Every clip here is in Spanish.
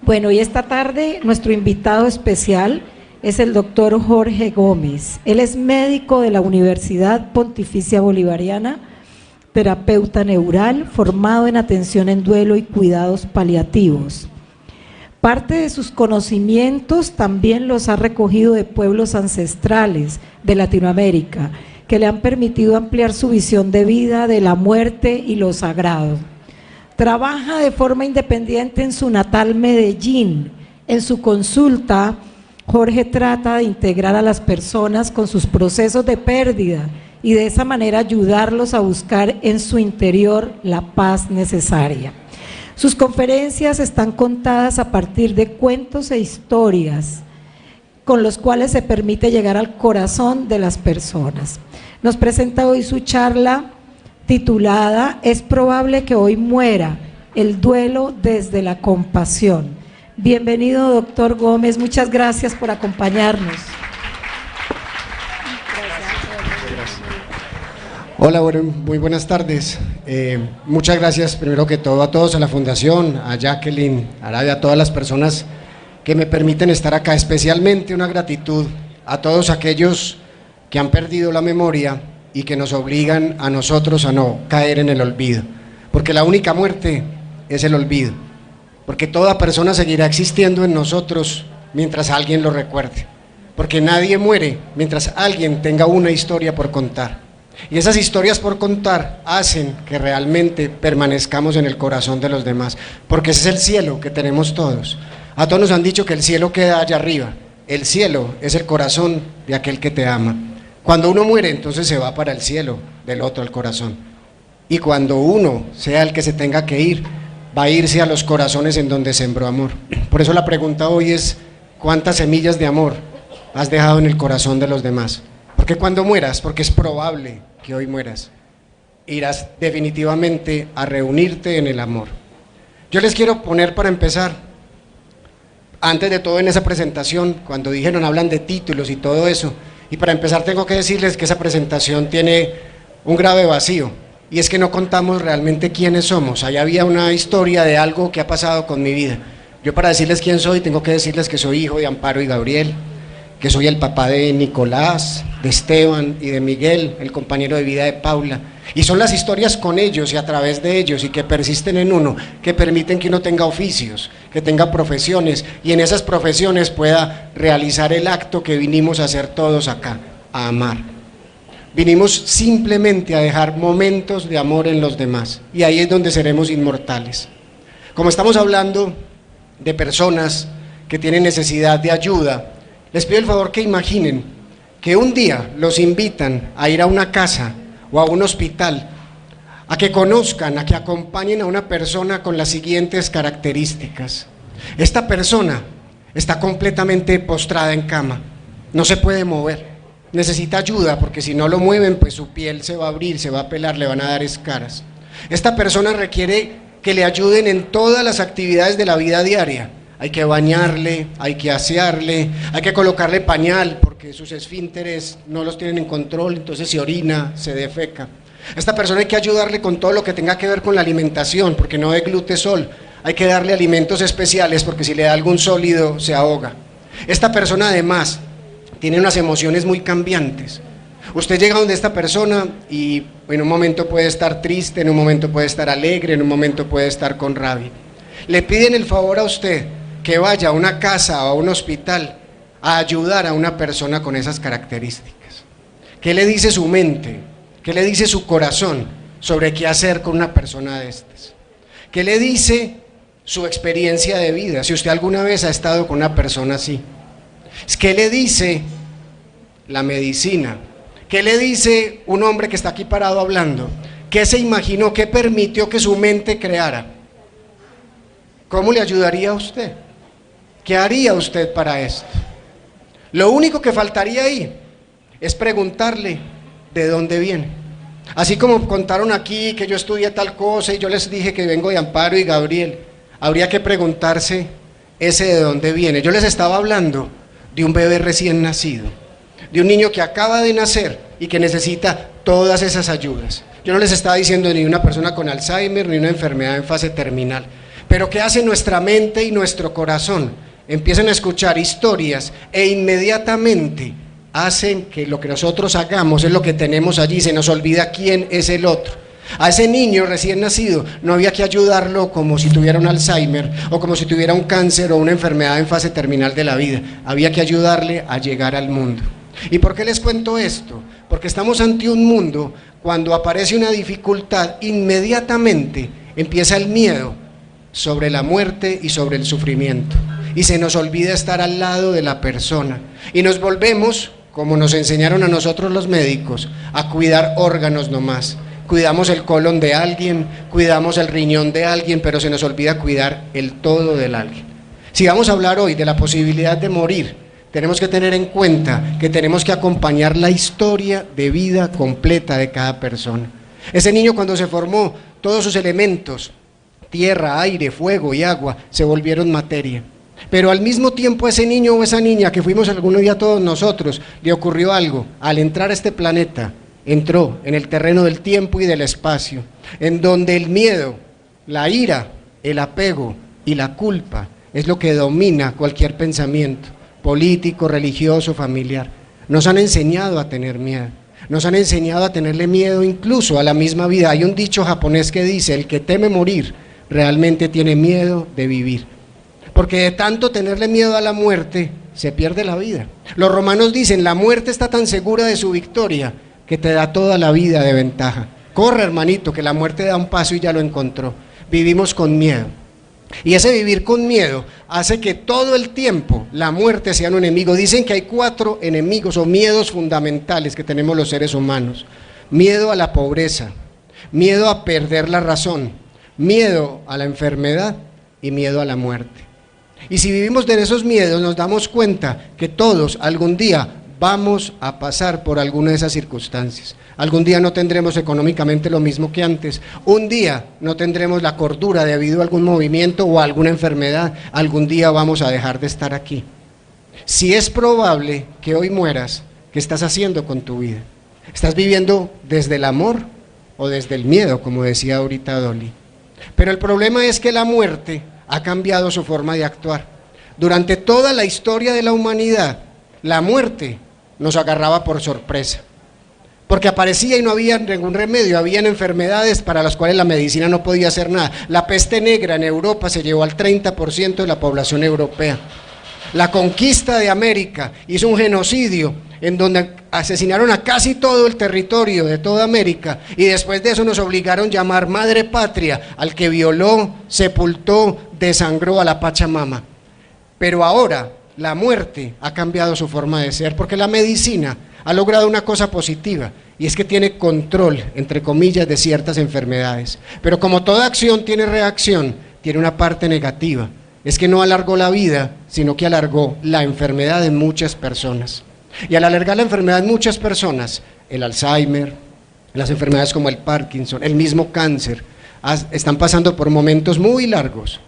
Bueno, y esta tarde nuestro invitado especial es el doctor Jorge Gómez. Él es médico de la Universidad Pontificia Bolivariana, terapeuta neural, formado en atención en duelo y cuidados paliativos. Parte de sus conocimientos también los ha recogido de pueblos ancestrales de Latinoamérica, que le han permitido ampliar su visión de vida, de la muerte y lo sagrado. Trabaja de forma independiente en su natal Medellín. En su consulta, Jorge trata de integrar a las personas con sus procesos de pérdida y de esa manera ayudarlos a buscar en su interior la paz necesaria. Sus conferencias están contadas a partir de cuentos e historias con los cuales se permite llegar al corazón de las personas. Nos presenta hoy su charla titulada "Es probable que hoy muera, el duelo desde la compasión". Bienvenido, doctor Gómez, muchas gracias por acompañarnos. Hola, bueno, muy buenas tardes. Muchas gracias primero que todo a todos, a la Fundación, a Jacqueline, a Arabia, a todas las personas que me permiten estar acá, especialmente una gratitud a todos aquellos que han perdido la memoria y que nos obligan a nosotros a no caer en el olvido, porque la única muerte es el olvido, porque toda persona seguirá existiendo en nosotros mientras alguien lo recuerde, porque nadie muere mientras alguien tenga una historia por contar, y esas historias por contar hacen que realmente permanezcamos en el corazón de los demás, porque ese es el cielo que tenemos todos. A todos nos han dicho que el cielo queda allá arriba, el cielo es el corazón de aquel que te ama. Cuando uno muere, entonces se va para el cielo del otro, al corazón. Y cuando uno sea el que se tenga que ir, va a irse a los corazones en donde sembró amor. Por eso la pregunta hoy es: ¿cuántas semillas de amor has dejado en el corazón de los demás? Porque cuando mueras, porque es probable que hoy mueras, irás definitivamente a reunirte en el amor. Yo les quiero poner para empezar, antes de todo en esa presentación, cuando dijeron, hablan de títulos y todo eso, y para empezar tengo que decirles que esa presentación tiene un grave vacío, y es que no contamos realmente quiénes somos. Ahí había una historia de algo que ha pasado con mi vida. Yo, para decirles quién soy, tengo que decirles que soy hijo de Amparo y Gabriel, que soy el papá de Nicolás, de Esteban y de Miguel, el compañero de vida de Paula, y son las historias con ellos y a través de ellos y que persisten en uno, que permiten que uno tenga oficios, que tenga profesiones y en esas profesiones pueda realizar el acto que vinimos a hacer todos acá, a amar. Vinimos simplemente a dejar momentos de amor en los demás y ahí es donde seremos inmortales. Como estamos hablando de personas que tienen necesidad de ayuda, les pido el favor que imaginen que un día los invitan a ir a una casa o a un hospital, a que conozcan, a que acompañen a una persona con las siguientes características. Esta persona está completamente postrada en cama, no se puede mover, necesita ayuda porque si no lo mueven, pues su piel se va a abrir, se va a pelar, le van a dar escaras. Esta persona requiere que le ayuden en todas las actividades de la vida diaria. Hay que bañarle, hay que asearle, hay que colocarle pañal porque sus esfínteres no los tienen en control, entonces se orina, se defeca. A esta persona hay que ayudarle con todo lo que tenga que ver con la alimentación porque no de glutesol, hay que darle alimentos especiales porque si le da algún sólido se ahoga. Esta persona además tiene unas emociones muy cambiantes. Usted llega donde esta persona y en un momento puede estar triste, en un momento puede estar alegre, en un momento puede estar con rabia. Le piden el favor a usted que vaya a una casa o a un hospital a ayudar a una persona con esas características. ¿Qué le dice su mente? ¿Qué le dice su corazón sobre qué hacer con una persona de estas? ¿Qué le dice su experiencia de vida? Si usted alguna vez ha estado con una persona así. ¿Qué le dice la medicina? ¿Qué le dice un hombre que está aquí parado hablando? ¿Qué se imaginó? ¿Qué permitió que su mente creara? ¿Cómo le ayudaría a usted? ¿Qué haría usted para esto? Lo único que faltaría ahí es preguntarle de dónde viene. Así como contaron aquí que yo estudié tal cosa y yo les dije que vengo de Amparo y Gabriel, habría que preguntarse ese de dónde viene. Yo les estaba hablando de un bebé recién nacido, de un niño que acaba de nacer y que necesita todas esas ayudas. Yo no les estaba diciendo ni una persona con Alzheimer ni una enfermedad en fase terminal, Pero ¿qué hace nuestra mente y nuestro corazón? Empiezan a escuchar historias e inmediatamente hacen que lo que nosotros hagamos es lo que tenemos allí, se nos olvida quién es el otro. A ese niño recién nacido no había que ayudarlo como si tuviera un Alzheimer o como si tuviera un cáncer o una enfermedad en fase terminal de la vida, había que ayudarle a llegar al mundo. ¿Y por qué les cuento esto? Porque estamos ante un mundo, cuando aparece una dificultad, inmediatamente empieza el miedo sobre la muerte y sobre el sufrimiento, y se nos olvida estar al lado de la persona, y nos volvemos, como nos enseñaron a nosotros los médicos, a cuidar órganos nomás. Cuidamos el colon de alguien, cuidamos el riñón de alguien, pero se nos olvida cuidar el todo del alguien. Si vamos a hablar hoy de la posibilidad de morir, tenemos que tener en cuenta que tenemos que acompañar la historia de vida completa de cada persona. Ese niño, cuando se formó, todos sus elementos, tierra, aire, fuego y agua, se volvieron materia. Pero al mismo tiempo, a ese niño o esa niña que fuimos algún día todos nosotros, le ocurrió algo. Al entrar a este planeta, entró en el terreno del tiempo y del espacio, en donde el miedo, la ira, el apego y la culpa es lo que domina cualquier pensamiento político, religioso, familiar. Nos han enseñado a tener miedo, nos han enseñado a tenerle miedo incluso a la misma vida. Hay un dicho japonés que dice: el que teme morir realmente tiene miedo de vivir, porque de tanto tenerle miedo a la muerte se pierde la vida. Los romanos dicen: la muerte está tan segura de su victoria que te da toda la vida de ventaja. Corre, hermanito, que la muerte da un paso y ya lo encontró. Vivimos con miedo. Y ese vivir con miedo hace que todo el tiempo la muerte sea un enemigo. Dicen que hay 4 enemigos o miedos fundamentales que tenemos los seres humanos: miedo a la pobreza, miedo a perder la razón, miedo a la enfermedad y miedo a la muerte. Y si vivimos de esos miedos, nos damos cuenta que todos algún día vamos a pasar por alguna de esas circunstancias. Algún día no tendremos económicamente lo mismo que antes, un día no tendremos la cordura debido a algún movimiento o a alguna enfermedad, algún día vamos a dejar de estar aquí. Si es probable que hoy mueras, ¿qué estás haciendo con tu vida? ¿Estás viviendo desde el amor o desde el miedo, como decía ahorita Dolly? Pero el problema es que la muerte ha cambiado su forma de actuar. Durante toda la historia de la humanidad, la muerte nos agarraba por sorpresa, porque aparecía y no había ningún remedio. Habían enfermedades para las cuales la medicina no podía hacer nada. La peste negra en Europa se llevó al 30% de la población europea. La conquista de América hizo un genocidio en donde asesinaron a casi todo el territorio de toda América, y después de eso nos obligaron a llamar madre patria al que violó, sepultó, desangró a la Pachamama. Pero ahora la muerte ha cambiado su forma de ser, porque la medicina ha logrado una cosa positiva, y es que tiene control, entre comillas, de ciertas enfermedades. Pero como toda acción tiene reacción, tiene una parte negativa. Es que no alargó la vida, sino que alargó la enfermedad de muchas personas. Y al alargar la enfermedad de muchas personas, el Alzheimer, las enfermedades como el Parkinson, el mismo cáncer, están pasando por momentos muy largos.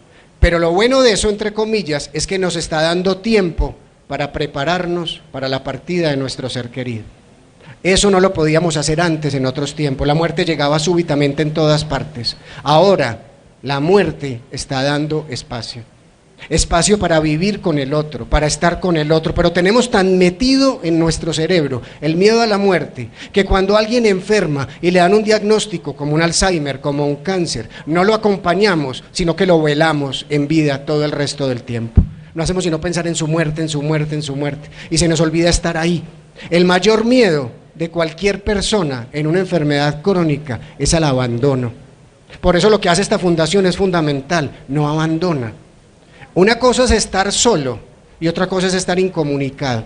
Pero lo bueno de eso, entre comillas, es que nos está dando tiempo para prepararnos para la partida de nuestro ser querido. Eso no lo podíamos hacer antes, en otros tiempos. La muerte llegaba súbitamente en todas partes. Ahora, la muerte está dando espacio. Espacio para vivir con el otro, para estar con el otro, pero tenemos tan metido en nuestro cerebro el miedo a la muerte, que cuando alguien enferma y le dan un diagnóstico como un Alzheimer, como un cáncer, no lo acompañamos, sino que lo velamos en vida todo el resto del tiempo. No hacemos sino pensar en su muerte, en su muerte, en su muerte, y se nos olvida estar ahí. El mayor miedo de cualquier persona en una enfermedad crónica es al abandono. Por eso lo que hace esta fundación es fundamental: no abandona. Una cosa es estar solo y otra cosa es estar incomunicado.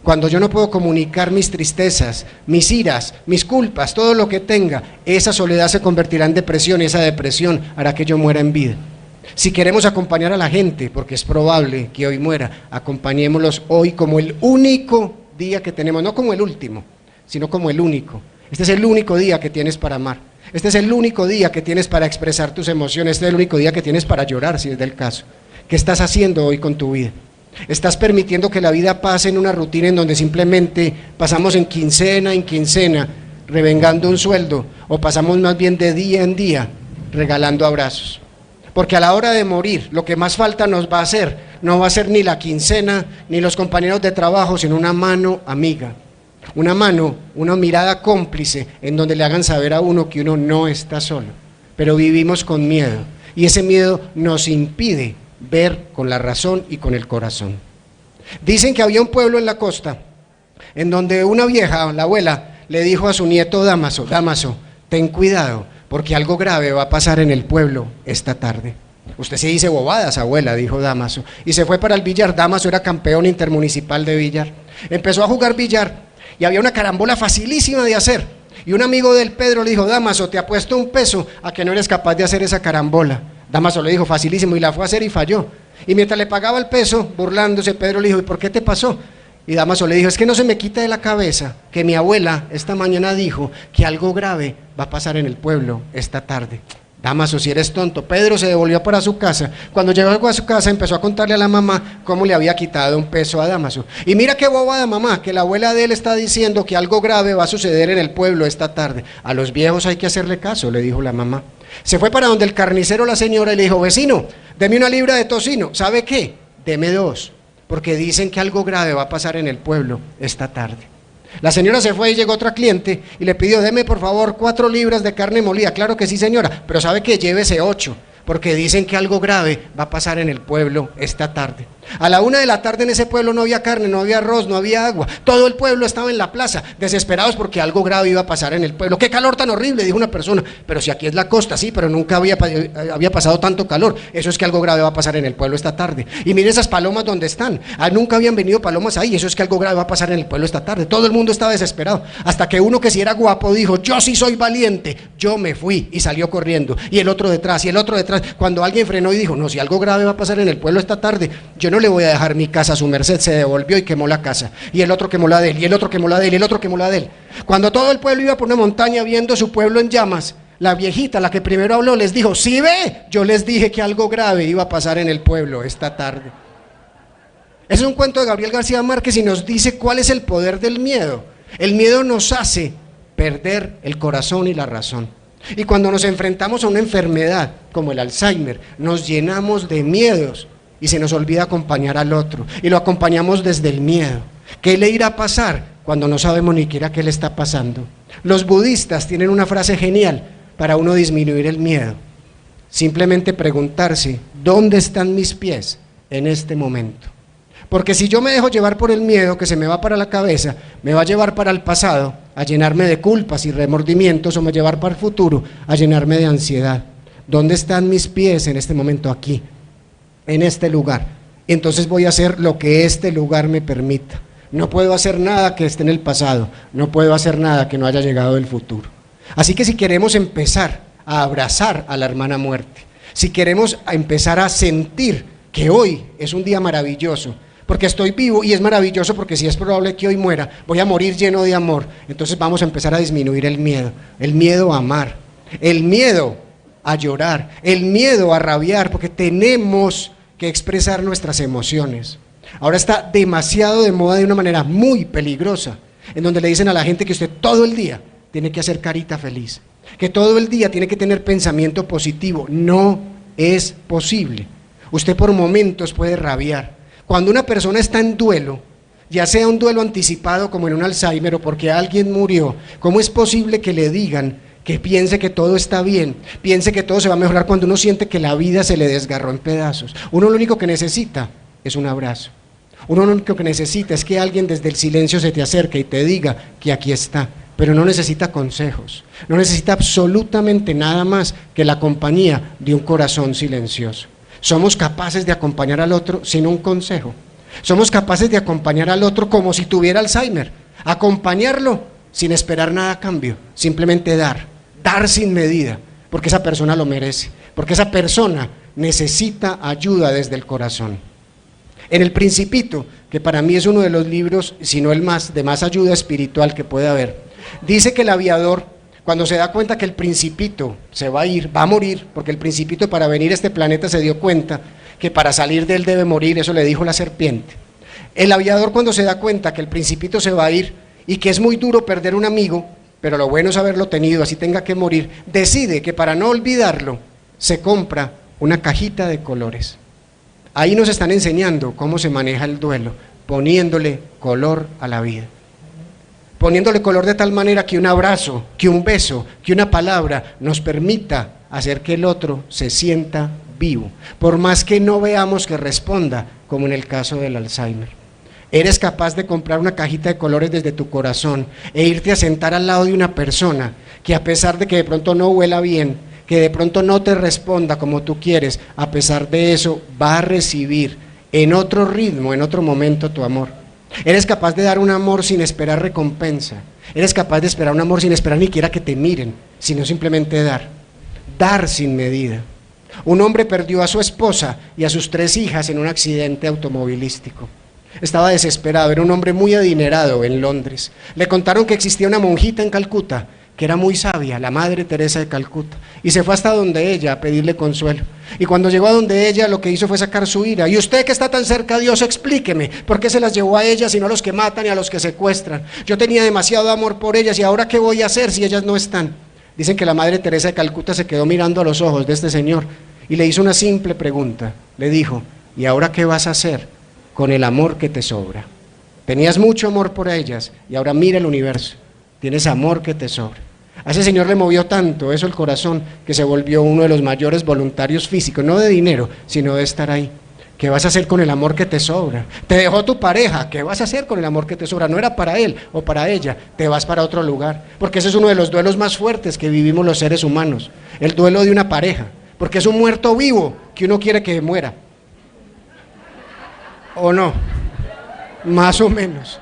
Cuando yo no puedo comunicar mis tristezas, mis iras, mis culpas, todo lo que tenga, esa soledad se convertirá en depresión, y esa depresión hará que yo muera en vida. Si queremos acompañar a la gente, porque es probable que hoy muera, acompañémoslos hoy como el único día que tenemos, no como el último, sino como el único. Este es el único día que tienes para amar. Este es el único día que tienes para expresar tus emociones. Este es el único día que tienes para llorar, si es del caso. ¿Qué estás haciendo hoy con tu vida? ¿Estás permitiendo que la vida pase en una rutina en donde simplemente pasamos en quincena revengando un sueldo, o pasamos más bien de día en día regalando abrazos? porque a la hora de morir lo que más falta nos va a hacer, no va a ser ni la quincena, ni los compañeros de trabajo, sino una mano amiga, una mano, una mirada cómplice, en donde le hagan saber a uno que uno no está solo, pero vivimos con miedo, y ese miedo nos impide ver con la razón y con el corazón. Dicen que había un pueblo en la costa, en donde una vieja, la abuela, le dijo a su nieto Dámaso, Dámaso, ten cuidado, porque algo grave va a pasar en el pueblo esta tarde. Usted se dice bobadas, abuela, dijo Dámaso, y se fue para el billar. Dámaso era campeón intermunicipal de billar. Empezó a jugar billar, y había una carambola facilísima de hacer, y un amigo del Pedro le dijo, Dámaso, te apuesto un peso a que no eres capaz de hacer esa carambola. Dámaso le dijo, facilísimo, y la fue a hacer y falló. Y mientras le pagaba el peso, burlándose, Pedro le dijo, ¿y por qué te pasó? Y Dámaso le dijo, es que no se me quita de la cabeza que mi abuela esta mañana dijo que algo grave va a pasar en el pueblo esta tarde. Dámaso, si eres tonto. Pedro se devolvió para su casa. Cuando llegó a su casa empezó a contarle a la mamá cómo le había quitado un peso a Dámaso. Y mira qué bobada, mamá, que la abuela de él está diciendo que algo grave va a suceder en el pueblo esta tarde. A los viejos hay que hacerle caso, le dijo la mamá. Se fue para donde el carnicero la señora y le dijo, vecino, deme una libra de tocino. ¿Sabe qué? Deme 2, porque dicen que algo grave va a pasar en el pueblo esta tarde. La señora se fue y llegó otra cliente y le pidió, deme por favor 4 libras de carne molida. Claro que sí, señora, pero sabe que llévese 8, porque dicen que algo grave va a pasar en el pueblo esta tarde. A la 1 de la tarde en ese pueblo no había carne, no había arroz, no había agua. Todo el pueblo estaba en la plaza, desesperados porque algo grave iba a pasar en el pueblo. ¡Qué calor tan horrible!, dijo una persona. Pero si aquí es la costa, sí, pero nunca había pasado tanto calor. Eso es que algo grave va a pasar en el pueblo esta tarde. Y mire esas palomas donde están. Nunca habían venido palomas ahí. Eso es que algo grave va a pasar en el pueblo esta tarde. Todo el mundo estaba desesperado. Hasta que uno que sí era guapo dijo, yo sí soy valiente. Yo me fui y salió corriendo. Y el otro detrás, y el otro detrás. Cuando alguien frenó y dijo, no, si algo grave va a pasar en el pueblo esta tarde, yo no le voy a dejar mi casa a su merced, se devolvió y quemó la casa. Y el otro quemó la de él, y el otro quemó la de él, y el otro quemó la de él. Cuando todo el pueblo iba por una montaña viendo su pueblo en llamas, la viejita, la que primero habló, les dijo, ¿sí ve? Yo les dije que algo grave iba a pasar en el pueblo esta tarde. Ese es un cuento de Gabriel García Márquez y nos dice cuál es el poder del miedo. El miedo nos hace perder el corazón y la razón. Y cuando nos enfrentamos a una enfermedad como el Alzheimer, nos llenamos de miedos y se nos olvida acompañar al otro, y lo acompañamos desde el miedo. ¿Qué le irá a pasar cuando no sabemos ni siquiera qué le está pasando? Los budistas tienen una frase genial para uno disminuir el miedo. Simplemente preguntarse, ¿dónde están mis pies en este momento? Porque si yo me dejo llevar por el miedo que se me va para la cabeza, me va a llevar para el pasado a llenarme de culpas y remordimientos, o me va a llevar para el futuro a llenarme de ansiedad. ¿Dónde están mis pies en este momento? Aquí, en este lugar. Entonces voy a hacer lo que este lugar me permita. No puedo hacer nada que esté en el pasado, no puedo hacer nada que no haya llegado del futuro. Así que si queremos empezar a abrazar a la hermana muerte, si queremos empezar a sentir que hoy es un día maravilloso, porque estoy vivo y es maravilloso, porque si es probable que hoy muera, voy a morir lleno de amor, entonces vamos a empezar a disminuir el miedo a amar, el miedo a llorar, el miedo a rabiar, porque tenemos que expresar nuestras emociones. Ahora está demasiado de moda de una manera muy peligrosa, en donde le dicen a la gente que usted todo el día tiene que hacer carita feliz, que todo el día tiene que tener pensamiento positivo. No es posible. Usted por momentos puede rabiar. Cuando una persona está en duelo, ya sea un duelo anticipado como en un Alzheimer o porque alguien murió, ¿cómo es posible que le digan que piense que todo está bien, piense que todo se va a mejorar cuando uno siente que la vida se le desgarró en pedazos? Uno lo único que necesita es un abrazo. Uno lo único que necesita es que alguien desde el silencio se te acerque y te diga que aquí está, pero no necesita consejos, no necesita absolutamente nada más que la compañía de un corazón silencioso. Somos capaces de acompañar al otro sin un consejo, somos capaces de acompañar al otro como si tuviera Alzheimer, acompañarlo sin esperar nada a cambio, simplemente dar sin medida, porque esa persona lo merece, porque esa persona necesita ayuda desde el corazón. En El Principito, que para mí es uno de los libros, si no el más, de más ayuda espiritual que puede haber, dice que el aviador, cuando se da cuenta que el Principito se va a ir, va a morir, porque el Principito para venir a este planeta se dio cuenta que para salir de él debe morir, eso le dijo la serpiente. El aviador, cuando se da cuenta que el Principito se va a ir y que es muy duro perder un amigo, pero lo bueno es haberlo tenido, así tenga que morir, decide que para no olvidarlo, se compra una cajita de colores. Ahí nos están enseñando cómo se maneja el duelo, poniéndole color a la vida. Poniéndole color de tal manera que un abrazo, que un beso, que una palabra nos permita hacer que el otro se sienta vivo, por más que no veamos que responda, como en el caso del Alzheimer. Eres capaz de comprar una cajita de colores desde tu corazón e irte a sentar al lado de una persona que, a pesar de que de pronto no huela bien, que de pronto no te responda como tú quieres, a pesar de eso va a recibir en otro ritmo, en otro momento tu amor. Eres capaz de dar un amor sin esperar recompensa. Eres capaz de esperar un amor sin esperar ni siquiera que te miren, sino simplemente dar. Dar sin medida. Un hombre perdió a su esposa y a sus 3 hijas en un accidente automovilístico. Estaba desesperado, era un hombre muy adinerado en Londres. Le contaron que existía una monjita en Calcuta, que era muy sabia, la Madre Teresa de Calcuta, y se fue hasta donde ella a pedirle consuelo. Y cuando llegó a donde ella, lo que hizo fue sacar su ira. Y usted que está tan cerca a Dios, explíqueme, ¿por qué se las llevó a ellas y no a los que matan y a los que secuestran? Yo tenía demasiado amor por ellas, y ahora ¿qué voy a hacer si ellas no están? Dicen que la Madre Teresa de Calcuta se quedó mirando a los ojos de este señor y le hizo una simple pregunta. Le dijo: ¿y ahora qué vas a hacer con el amor que te sobra? Tenías mucho amor por ellas y ahora mira el universo, tienes amor que te sobra. A ese señor le movió tanto eso el corazón que se volvió uno de los mayores voluntarios físicos, no de dinero, sino de estar ahí. ¿Qué vas a hacer con el amor que te sobra? Te dejó tu pareja, ¿qué vas a hacer con el amor que te sobra? No era para él o para ella, te vas para otro lugar, porque ese es uno de los duelos más fuertes que vivimos los seres humanos, el duelo de una pareja, porque es un muerto vivo que uno quiere que muera. ¿O no? Más o menos.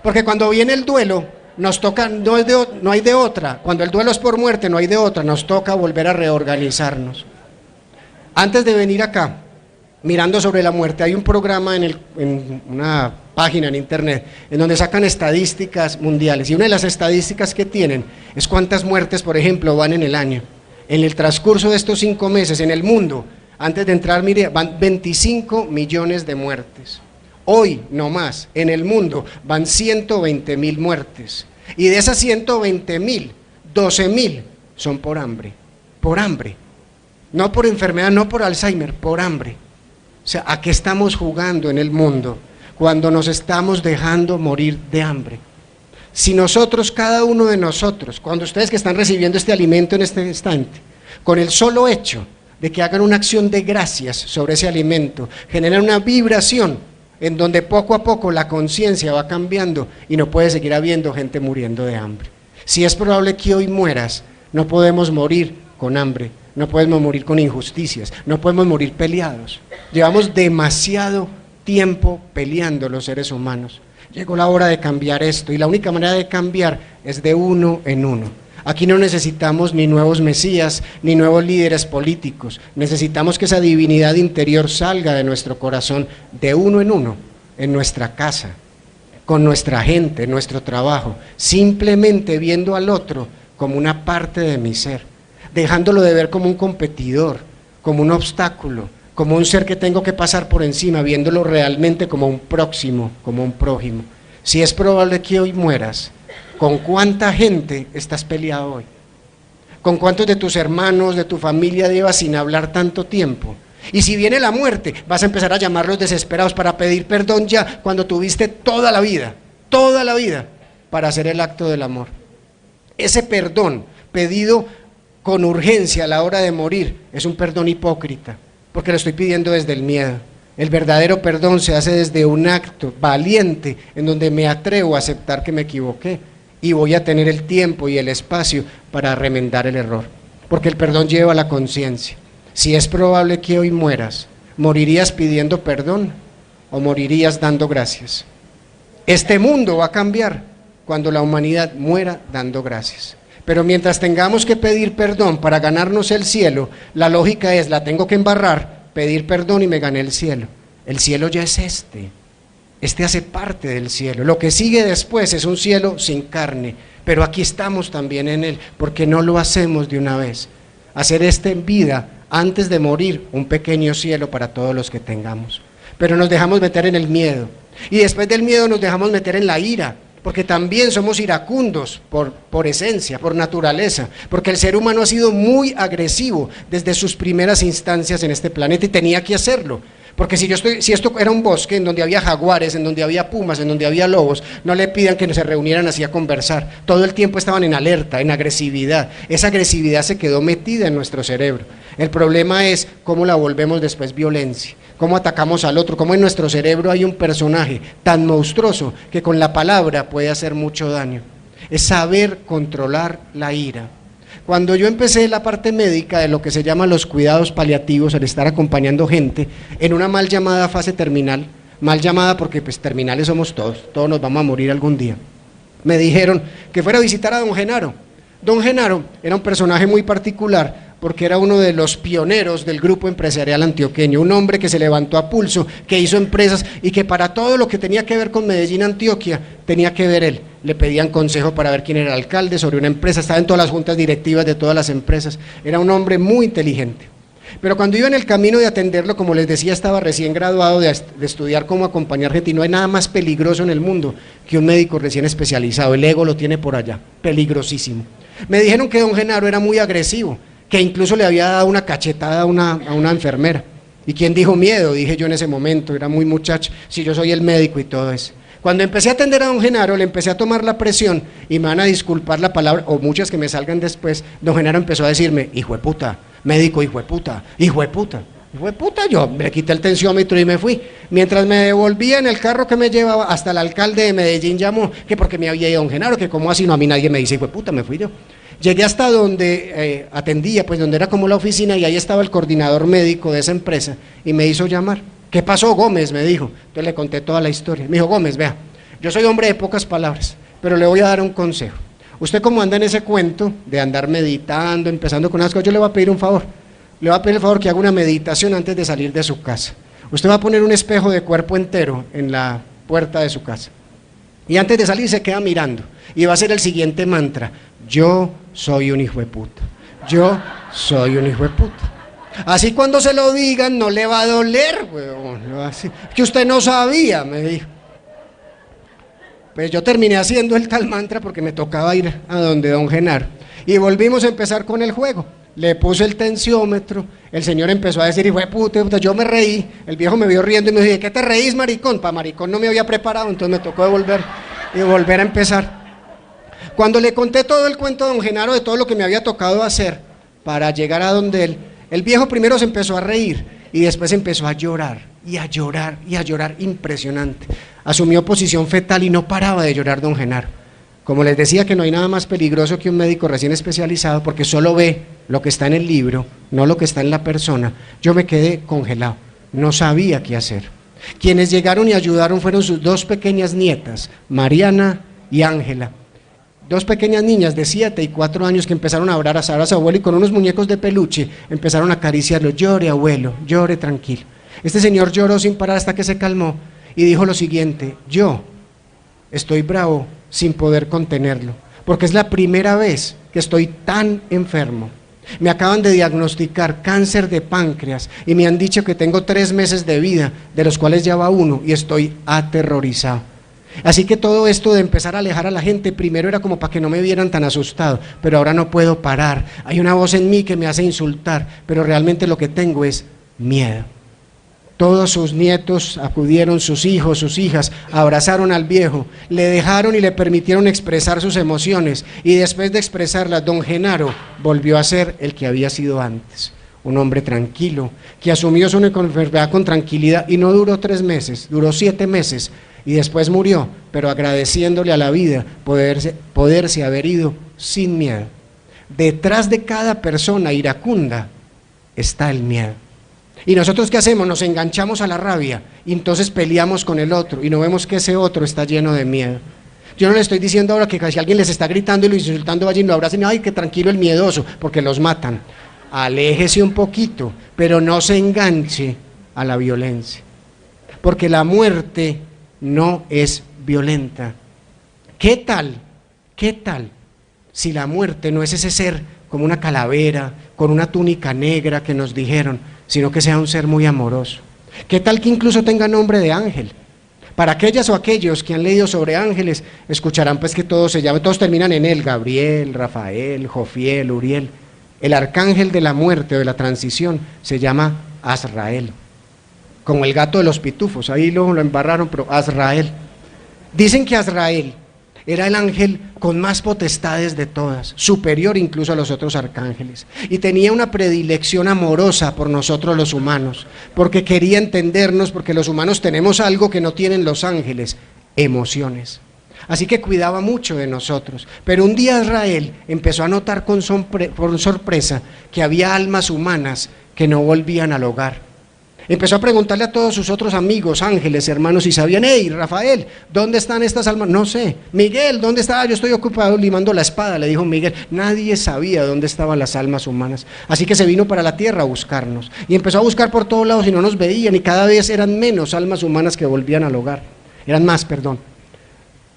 Porque cuando viene el duelo, nos toca, no hay de otra. Cuando el duelo es por muerte, no hay de otra, nos toca volver a reorganizarnos. Antes de venir acá, mirando sobre la muerte, hay un programa en una página en internet en donde sacan estadísticas mundiales, y una de las estadísticas que tienen es cuántas muertes, por ejemplo, van en el año. En el transcurso de estos 5 meses en el mundo, antes de entrar, mire, van 25 millones de muertes. Hoy, no más, en el mundo van 120.000 muertes, y de esas 120.000, 12.000 son por hambre, no por enfermedad, no por Alzheimer, por hambre. O sea, ¿a qué estamos jugando en el mundo cuando nos estamos dejando morir de hambre? Si nosotros, cada uno de nosotros, cuando ustedes que están recibiendo este alimento en este instante, con el solo hecho de que hagan una acción de gracias sobre ese alimento, generan una vibración en donde poco a poco la conciencia va cambiando y no puede seguir habiendo gente muriendo de hambre. Si es probable que hoy mueras, no podemos morir con hambre, no podemos morir con injusticias, no podemos morir peleados. Llevamos demasiado tiempo peleando los seres humanos. Llegó la hora de cambiar esto, y la única manera de cambiar es de uno en uno. Aquí no necesitamos ni nuevos mesías, ni nuevos líderes políticos. Necesitamos que esa divinidad interior salga de nuestro corazón, de uno en nuestra casa, con nuestra gente, en nuestro trabajo, simplemente viendo al otro como una parte de mi ser, dejándolo de ver como un competidor, como un obstáculo, como un ser que tengo que pasar por encima, viéndolo realmente como un próximo, como un prójimo. Si es probable que hoy mueras, ¿con cuánta gente estás peleado hoy? ¿Con cuántos de tus hermanos, de tu familia llevas sin hablar tanto tiempo? Y si viene la muerte, vas a empezar a llamarlos desesperados para pedir perdón ya, cuando tuviste toda la vida, para hacer el acto del amor. Ese perdón pedido con urgencia a la hora de morir es un perdón hipócrita, porque lo estoy pidiendo desde el miedo. El verdadero perdón se hace desde un acto valiente, en donde me atrevo a aceptar que me equivoqué, y voy a tener el tiempo y el espacio para remendar el error, porque el perdón lleva a la conciencia. Si es probable que hoy mueras, ¿morirías pidiendo perdón o morirías dando gracias? Este mundo va a cambiar cuando la humanidad muera dando gracias. Pero mientras tengamos que pedir perdón para ganarnos el cielo, la lógica es: la tengo que embarrar, pedir perdón y me gané el cielo. El cielo ya es este hace parte del cielo. Lo que sigue después es un cielo sin carne, pero aquí estamos también en él, porque no lo hacemos de una vez. Hacer en vida, antes de morir, un pequeño cielo para todos los que tengamos. Pero nos dejamos meter en el miedo, y después del miedo nos dejamos meter en la ira, porque también somos iracundos por esencia, por naturaleza, porque el ser humano ha sido muy agresivo desde sus primeras instancias en este planeta y tenía que hacerlo. Porque si esto era un bosque en donde había jaguares, en donde había pumas, en donde había lobos, no le pidan que se reunieran así a conversar. Todo el tiempo estaban en alerta, en agresividad. Esa agresividad se quedó metida en nuestro cerebro. El problema es cómo la volvemos después violencia, cómo atacamos al otro, cómo en nuestro cerebro hay un personaje tan monstruoso que con la palabra puede hacer mucho daño. Es saber controlar la ira. Cuando yo empecé la parte médica de lo que se llama los cuidados paliativos, al estar acompañando gente en una mal llamada fase terminal, mal llamada porque pues terminales somos todos nos vamos a morir algún día, me dijeron que fuera a visitar a don Genaro. Don Genaro era un personaje muy particular porque era uno de los pioneros del grupo empresarial antioqueño, un hombre que se levantó a pulso, que hizo empresas y que para todo lo que tenía que ver con Medellín, Antioquia, tenía que ver él. Le pedían consejo para ver quién era el alcalde, sobre una empresa, estaba en todas las juntas directivas de todas las empresas, era un hombre muy inteligente. Pero cuando iba en el camino de atenderlo, como les decía, estaba recién graduado de estudiar cómo acompañar gente, y no hay nada más peligroso en el mundo que un médico recién especializado, el ego lo tiene por allá, peligrosísimo. Me dijeron que don Genaro era muy agresivo, que incluso le había dado una cachetada a una enfermera. ¿Y quién dijo miedo? Dije yo en ese momento, era muy muchacho, si yo soy el médico y todo eso. Cuando empecé a atender a don Genaro, le empecé a tomar la presión, y me van a disculpar la palabra, o muchas que me salgan después, don Genaro empezó a decirme, hijo de puta, médico, hijo de puta, hijo de puta. Hijo de puta, yo me quité el tensiómetro y me fui. Mientras me devolvía en el carro que me llevaba, hasta el alcalde de Medellín llamó, que porque me había ido don Genaro, que como así, no, a mí nadie me dice, hijo de puta, me fui yo. Llegué hasta donde atendía, pues donde era como la oficina, y ahí estaba el coordinador médico de esa empresa, y me hizo llamar. ¿Qué pasó, Gómez?, me dijo. Entonces le conté toda la historia. Me dijo, Gómez, vea, yo soy hombre de pocas palabras, pero le voy a dar un consejo. Usted como anda en ese cuento de andar meditando, empezando con las cosas, yo le voy a pedir un favor. Le voy a pedir el favor que haga una meditación antes de salir de su casa. Usted va a poner un espejo de cuerpo entero en la puerta de su casa. Y antes de salir se queda mirando. Y va a ser el siguiente mantra: yo soy un hijo de puta. Yo soy un hijo de puta. Así cuando se lo digan no le va a doler, weón. Así, que usted no sabía, me dijo. Pues yo terminé haciendo el tal mantra porque me tocaba ir a donde don Genaro. Y volvimos a empezar con el juego. Le puse el tensiómetro, el señor empezó a decir, hijo de puta, yo me reí, el viejo me vio riendo y me dijo, ¿qué te reís, maricón? Para maricón no me había preparado, entonces me tocó volver a empezar. Cuando le conté todo el cuento a don Genaro de todo lo que me había tocado hacer para llegar a donde él, el viejo primero se empezó a reír y después empezó a llorar, y a llorar, y a llorar, impresionante. Asumió posición fetal y no paraba de llorar don Genaro. Como les decía, que no hay nada más peligroso que un médico recién especializado, porque solo ve lo que está en el libro, no lo que está en la persona. Yo me quedé congelado, no sabía qué hacer. Quienes llegaron y ayudaron fueron sus dos pequeñas nietas, Mariana y Ángela. Dos pequeñas niñas de 7 y 4 años que empezaron a abrazar a su abuelo y con unos muñecos de peluche empezaron a acariciarlo. Llore, abuelo, llore tranquilo. Este señor lloró sin parar hasta que se calmó y dijo lo siguiente: yo estoy bravo sin poder contenerlo, porque es la primera vez que estoy tan enfermo. Me acaban de diagnosticar cáncer de páncreas y me han dicho que tengo 3 meses de vida, de los cuales ya va 1, y estoy aterrorizado. Así que todo esto de empezar a alejar a la gente, primero era como para que no me vieran tan asustado, pero ahora no puedo parar. Hay una voz en mí que me hace insultar, pero realmente lo que tengo es miedo. Todos sus nietos acudieron, sus hijos, sus hijas, abrazaron al viejo, le dejaron y le permitieron expresar sus emociones, y después de expresarlas, don Genaro volvió a ser el que había sido antes, un hombre tranquilo, que asumió su enfermedad con tranquilidad, y no duró 3 meses, duró 7 meses, y después murió, pero agradeciéndole a la vida poderse haber ido sin miedo. Detrás de cada persona iracunda está el miedo. ¿Y nosotros qué hacemos? Nos enganchamos a la rabia y entonces peleamos con el otro y no vemos que ese otro está lleno de miedo. Yo no le estoy diciendo ahora que si alguien les está gritando y lo insultando, vayan y lo abracen, ay, que tranquilo el miedoso, porque los matan. Aléjese un poquito, pero no se enganche a la violencia, porque la muerte no es violenta. ¿Qué tal si la muerte no es ese ser como una calavera, con una túnica negra que nos dijeron, sino que sea un ser muy amoroso? ¿Qué tal que incluso tenga nombre de ángel? Para aquellas o aquellos que han leído sobre ángeles, escucharán pues que todos terminan en él: Gabriel, Rafael, Jofiel, Uriel. El arcángel de la muerte o de la transición se llama Azrael, como el gato de los pitufos, ahí lo embarraron, pero Azrael. Dicen que Azrael era el ángel con más potestades de todas, superior incluso a los otros arcángeles, y tenía una predilección amorosa por nosotros los humanos, porque quería entendernos, porque los humanos tenemos algo que no tienen los ángeles: emociones. Así que cuidaba mucho de nosotros. Pero un día Azrael empezó a notar con sorpresa que había almas humanas que no volvían al hogar. Empezó a preguntarle a todos sus otros amigos, ángeles, hermanos, si sabían: hey, Rafael, ¿dónde están estas almas? No sé. Miguel, ¿dónde está? Yo estoy ocupado limando la espada, le dijo Miguel. Nadie sabía dónde estaban las almas humanas. Así que se vino para la tierra a buscarnos. Y empezó a buscar por todos lados y no nos veían. Y cada vez eran menos almas humanas que volvían al hogar. Eran más, perdón.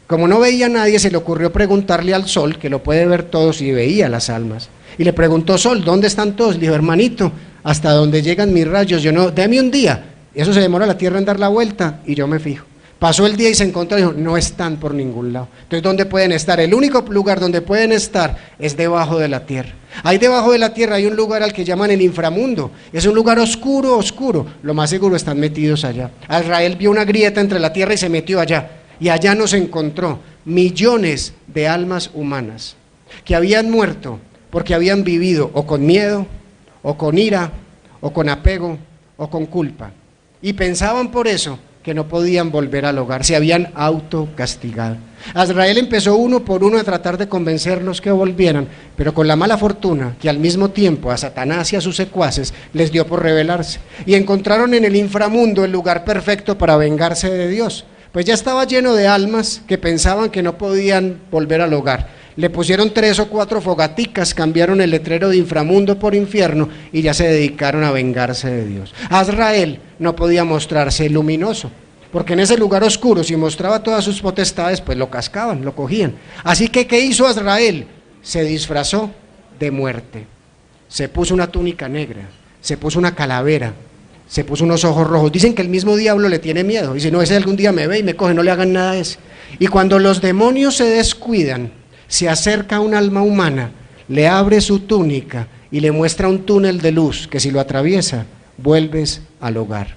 Como no veía a nadie, se le ocurrió preguntarle al sol, que lo puede ver todo si veía las almas. Y le preguntó: Sol, ¿dónde están todos? Le dijo: hermanito, hasta donde llegan mis rayos, yo no, deme un día. Eso se demora la tierra en dar la vuelta y yo me fijo. Pasó el día y se encontró y dijo: no están por ningún lado. Entonces, ¿dónde pueden estar? El único lugar donde pueden estar es debajo de la tierra. Ahí debajo de la tierra hay un lugar al que llaman el inframundo. Es un lugar oscuro, oscuro. Lo más seguro están metidos allá. Azrael vio una grieta entre la tierra y se metió allá. Y allá nos encontró millones de almas humanas que habían muerto porque habían vivido o con miedo, o con ira, o con apego, o con culpa. Y pensaban por eso que no podían volver al hogar, se habían autocastigado. Azrael empezó uno por uno a tratar de convencerlos que volvieran, pero con la mala fortuna que al mismo tiempo a Satanás y a sus secuaces les dio por rebelarse. Y encontraron en el inframundo el lugar perfecto para vengarse de Dios. Pues ya estaba lleno de almas que pensaban que no podían volver al hogar. Le pusieron 3 o 4 fogaticas, cambiaron el letrero de inframundo por infierno y ya se dedicaron a vengarse de Dios. Azrael no podía mostrarse luminoso, porque en ese lugar oscuro, si mostraba todas sus potestades, pues lo cascaban, lo cogían. Así que, ¿qué hizo Azrael? Se disfrazó de muerte. Se puso una túnica negra, se puso una calavera, se puso unos ojos rojos. Dicen que el mismo diablo le tiene miedo. Dice: no, ese algún día me ve y me coge, no le hagan nada a ese. Y cuando los demonios se descuidan, se acerca a un alma humana, le abre su túnica y le muestra un túnel de luz que si lo atraviesa, vuelves al hogar.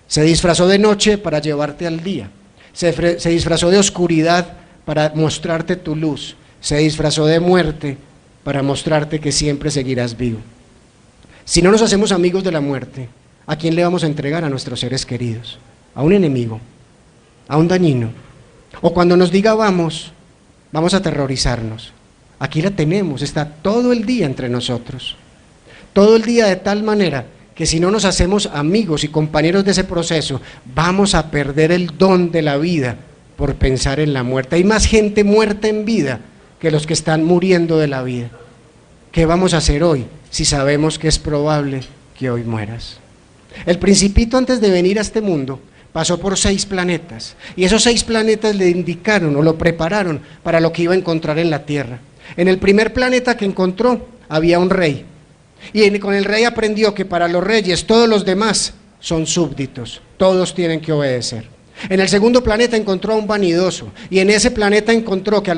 Se disfrazó de noche para llevarte al día. Se disfrazó de oscuridad para mostrarte tu luz. Se disfrazó de muerte para mostrarte que siempre seguirás vivo. Si no nos hacemos amigos de la muerte, ¿a quién le vamos a entregar a nuestros seres queridos? ¿A un enemigo? ¿A un dañino? O cuando nos diga vamos a aterrorizarnos. Aquí la tenemos, está todo el día entre nosotros. Todo el día, de tal manera que si no nos hacemos amigos y compañeros de ese proceso, vamos a perder el don de la vida por pensar en la muerte. Hay más gente muerta en vida que los que están muriendo de la vida. ¿Qué vamos a hacer hoy si sabemos que es probable que hoy mueras? El Principito, antes de venir a este mundo, pasó por 6 planetas, y esos 6 planetas le indicaron o lo prepararon para lo que iba a encontrar en la Tierra. En el primer planeta que encontró había un rey, y con el rey aprendió que para los reyes todos los demás son súbditos, todos tienen que obedecer. En el segundo planeta encontró a un vanidoso, y en ese planeta encontró que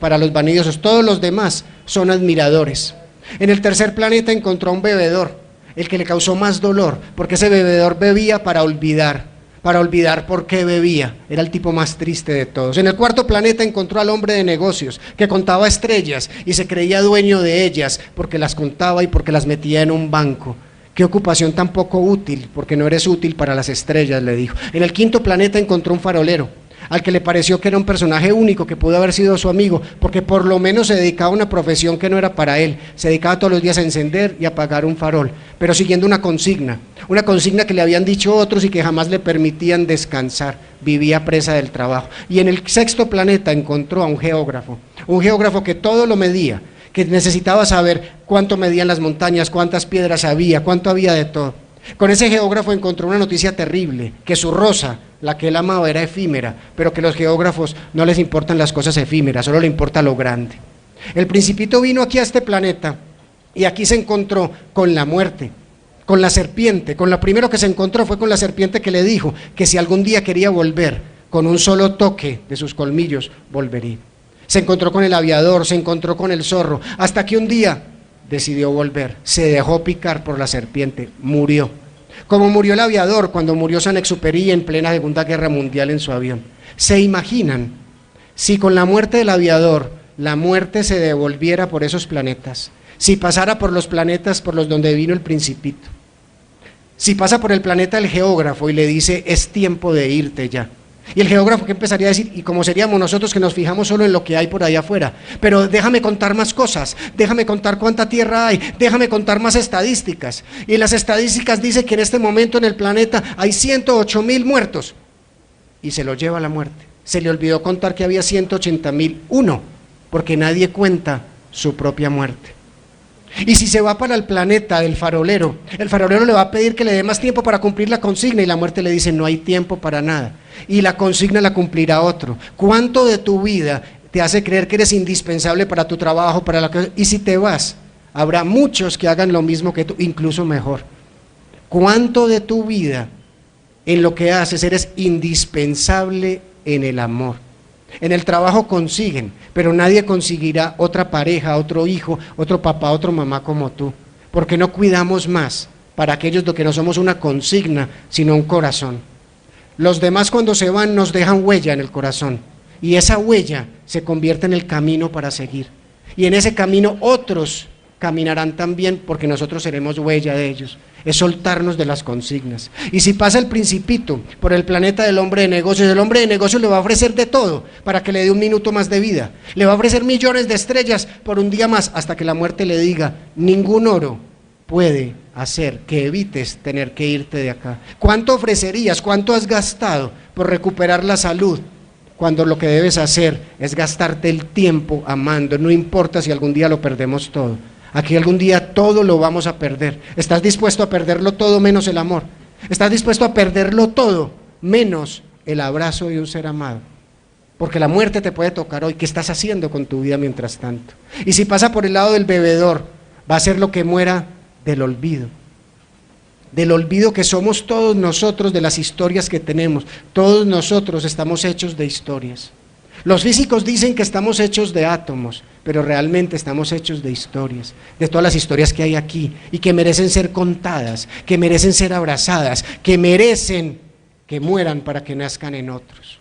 para los vanidosos todos los demás son admiradores. En el tercer planeta encontró a un bebedor, el que le causó más dolor, porque ese bebedor bebía para olvidar por qué bebía. Era el tipo más triste de todos. En el cuarto planeta encontró al hombre de negocios, que contaba estrellas y se creía dueño de ellas porque las contaba y porque las metía en un banco. Qué ocupación tan poco útil, porque no eres útil para las estrellas, le dijo. En el quinto planeta encontró un farolero, al que le pareció que era un personaje único, que pudo haber sido su amigo, porque por lo menos se dedicaba a una profesión que no era para él. Se dedicaba todos los días a encender y apagar un farol, pero siguiendo una consigna que le habían dicho otros y que jamás le permitían descansar. Vivía presa del trabajo. Y en el sexto planeta encontró a un geógrafo que todo lo medía, que necesitaba saber cuánto medían las montañas, cuántas piedras había, cuánto había de todo. Con ese geógrafo encontró una noticia terrible, que su rosa, la que él amaba, era efímera, pero que a los geógrafos no les importan las cosas efímeras, solo le importa lo grande. El Principito vino aquí a este planeta y aquí se encontró con la muerte. con la serpiente, con lo primero que se encontró fue con la serpiente que le dijo que si algún día quería volver, con un solo toque de sus colmillos volvería. Se encontró con el aviador, se encontró con el zorro, hasta que un día decidió volver, se dejó picar por la serpiente, murió. Como murió el aviador cuando murió Saint-Exupéry en plena Segunda Guerra Mundial en su avión. ¿Se imaginan si con la muerte del aviador la muerte se devolviera por esos planetas? Si pasara por los planetas por los donde vino el Principito, si pasa por el planeta el geógrafo y le dice es tiempo de irte ya, y el geógrafo que empezaría a decir, y como seríamos nosotros que nos fijamos solo en lo que hay por allá afuera, pero déjame contar más cosas, déjame contar cuánta tierra hay, déjame contar más estadísticas, y las estadísticas dicen que en este momento en el planeta hay 108.000 muertos, y se lo lleva la muerte. Se le olvidó contar que había 180.001, porque nadie cuenta su propia muerte. Y si se va para el planeta del farolero, el farolero le va a pedir que le dé más tiempo para cumplir la consigna y la muerte le dice no hay tiempo para nada. Y la consigna la cumplirá otro. ¿Cuánto de tu vida te hace creer que eres indispensable para tu trabajo, para la cosa? Y si te vas, habrá muchos que hagan lo mismo que tú, incluso mejor. ¿Cuánto de tu vida en lo que haces eres indispensable en el amor? En el trabajo consiguen, pero nadie conseguirá otra pareja, otro hijo, otro papá, otro mamá como tú, porque no cuidamos más para aquellos lo que no somos una consigna, sino un corazón. Los demás cuando se van nos dejan huella en el corazón, y esa huella se convierte en el camino para seguir, y en ese camino otros caminarán también porque nosotros seremos huella de ellos. Es soltarnos de las consignas. Y si pasa el Principito por el planeta del hombre de negocios, el hombre de negocios le va a ofrecer de todo para que le dé un minuto más de vida, le va a ofrecer millones de estrellas por un día más, hasta que la muerte le diga, ningún oro puede hacer que evites tener que irte de acá. ¿Cuánto ofrecerías, cuánto has gastado por recuperar la salud, cuando lo que debes hacer es gastarte el tiempo amando? No importa si algún día lo perdemos todo. Aquí algún día todo lo vamos a perder. ¿Estás dispuesto a perderlo todo menos el amor? ¿Estás dispuesto a perderlo todo menos el abrazo de un ser amado? Porque la muerte te puede tocar hoy. ¿Qué estás haciendo con tu vida mientras tanto? Y si pasa por el lado del bebedor, va a ser lo que muera del olvido que somos todos nosotros, de las historias que tenemos. Todos nosotros estamos hechos de historias. Los físicos dicen que estamos hechos de átomos, pero realmente estamos hechos de historias, de todas las historias que hay aquí y que merecen ser contadas, que merecen ser abrazadas, que merecen que mueran para que nazcan en otros.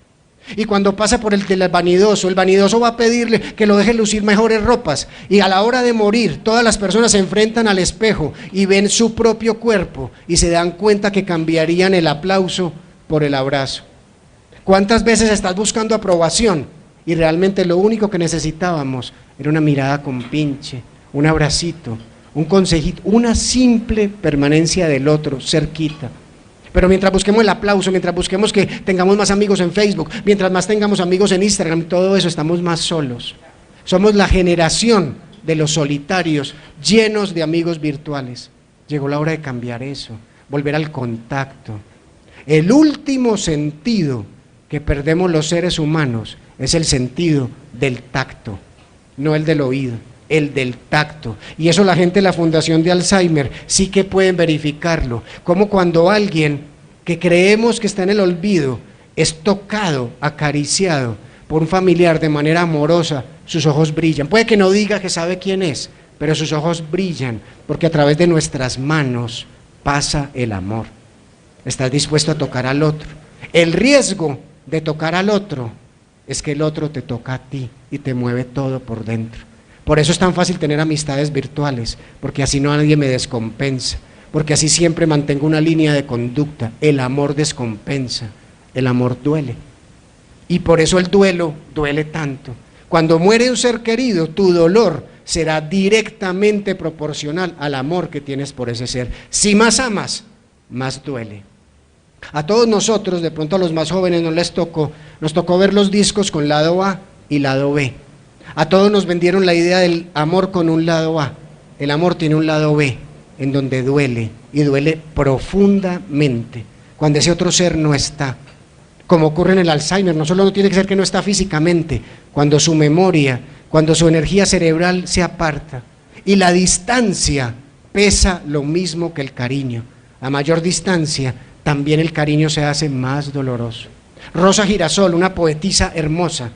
Y cuando pasa por el vanidoso va a pedirle que lo deje lucir mejores ropas, y a la hora de morir todas las personas se enfrentan al espejo y ven su propio cuerpo y se dan cuenta que cambiarían el aplauso por el abrazo. ¿Cuántas veces estás buscando aprobación y realmente lo único que necesitábamos era una mirada con pinche, un abracito, un consejito, una simple permanencia del otro cerquita? Pero mientras busquemos el aplauso, mientras busquemos que tengamos más amigos en Facebook, mientras más tengamos amigos en Instagram, todo eso, estamos más solos. Somos la generación de los solitarios, llenos de amigos virtuales. Llegó la hora de cambiar eso, volver al contacto. El último sentido que perdemos los seres humanos es el sentido del tacto, no el del oído, el del tacto. Y eso la gente de la Fundación de Alzheimer sí que pueden verificarlo, como cuando alguien que creemos que está en el olvido es tocado, acariciado por un familiar de manera amorosa, sus ojos brillan. Puede que no diga que sabe quién es, pero sus ojos brillan, porque a través de nuestras manos pasa el amor. ¿Estás dispuesto a tocar al otro? El riesgo de tocar al otro es que el otro te toca a ti y te mueve todo por dentro. Por eso es tan fácil tener amistades virtuales, porque así nadie me descompensa, porque así siempre mantengo una línea de conducta. El amor descompensa, el amor duele, y por eso el duelo duele tanto. Cuando muere un ser querido, tu dolor será directamente proporcional al amor que tienes por ese ser. Si más amas, más duele. A todos nosotros, de pronto a los más jóvenes nos tocó ver los discos con lado A y lado B. A todos nos vendieron la idea del amor con un lado A. El amor tiene un lado B, en donde duele, y duele profundamente, cuando ese otro ser no está. Como ocurre en el Alzheimer, no solo no tiene que ser que no está físicamente, cuando su memoria, cuando su energía cerebral se aparta, y la distancia pesa lo mismo que el cariño. A mayor distancia, también el cariño se hace más doloroso. Rosa Girasol, una poetisa hermosa,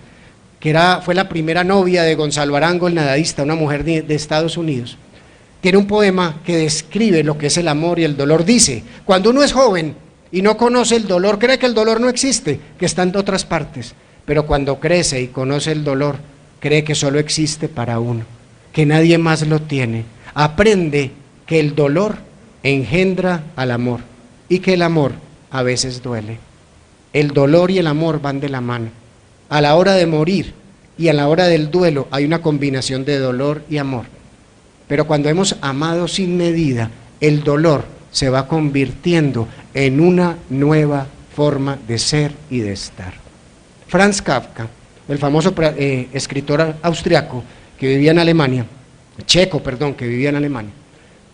que fue la primera novia de Gonzalo Arango, el nadadista, una mujer de Estados Unidos, tiene un poema que describe lo que es el amor y el dolor. Dice: cuando uno es joven y no conoce el dolor, cree que el dolor no existe, que está en otras partes, pero cuando crece y conoce el dolor, cree que solo existe para uno, que nadie más lo tiene. Aprende que el dolor engendra al amor y que el amor a veces duele. El dolor y el amor van de la mano. A la hora de morir y a la hora del duelo hay una combinación de dolor y amor. Pero cuando hemos amado sin medida, el dolor se va convirtiendo en una nueva forma de ser y de estar. Franz Kafka, el famoso escritor austriaco que vivía en Alemania, checo, perdón, que vivía en Alemania,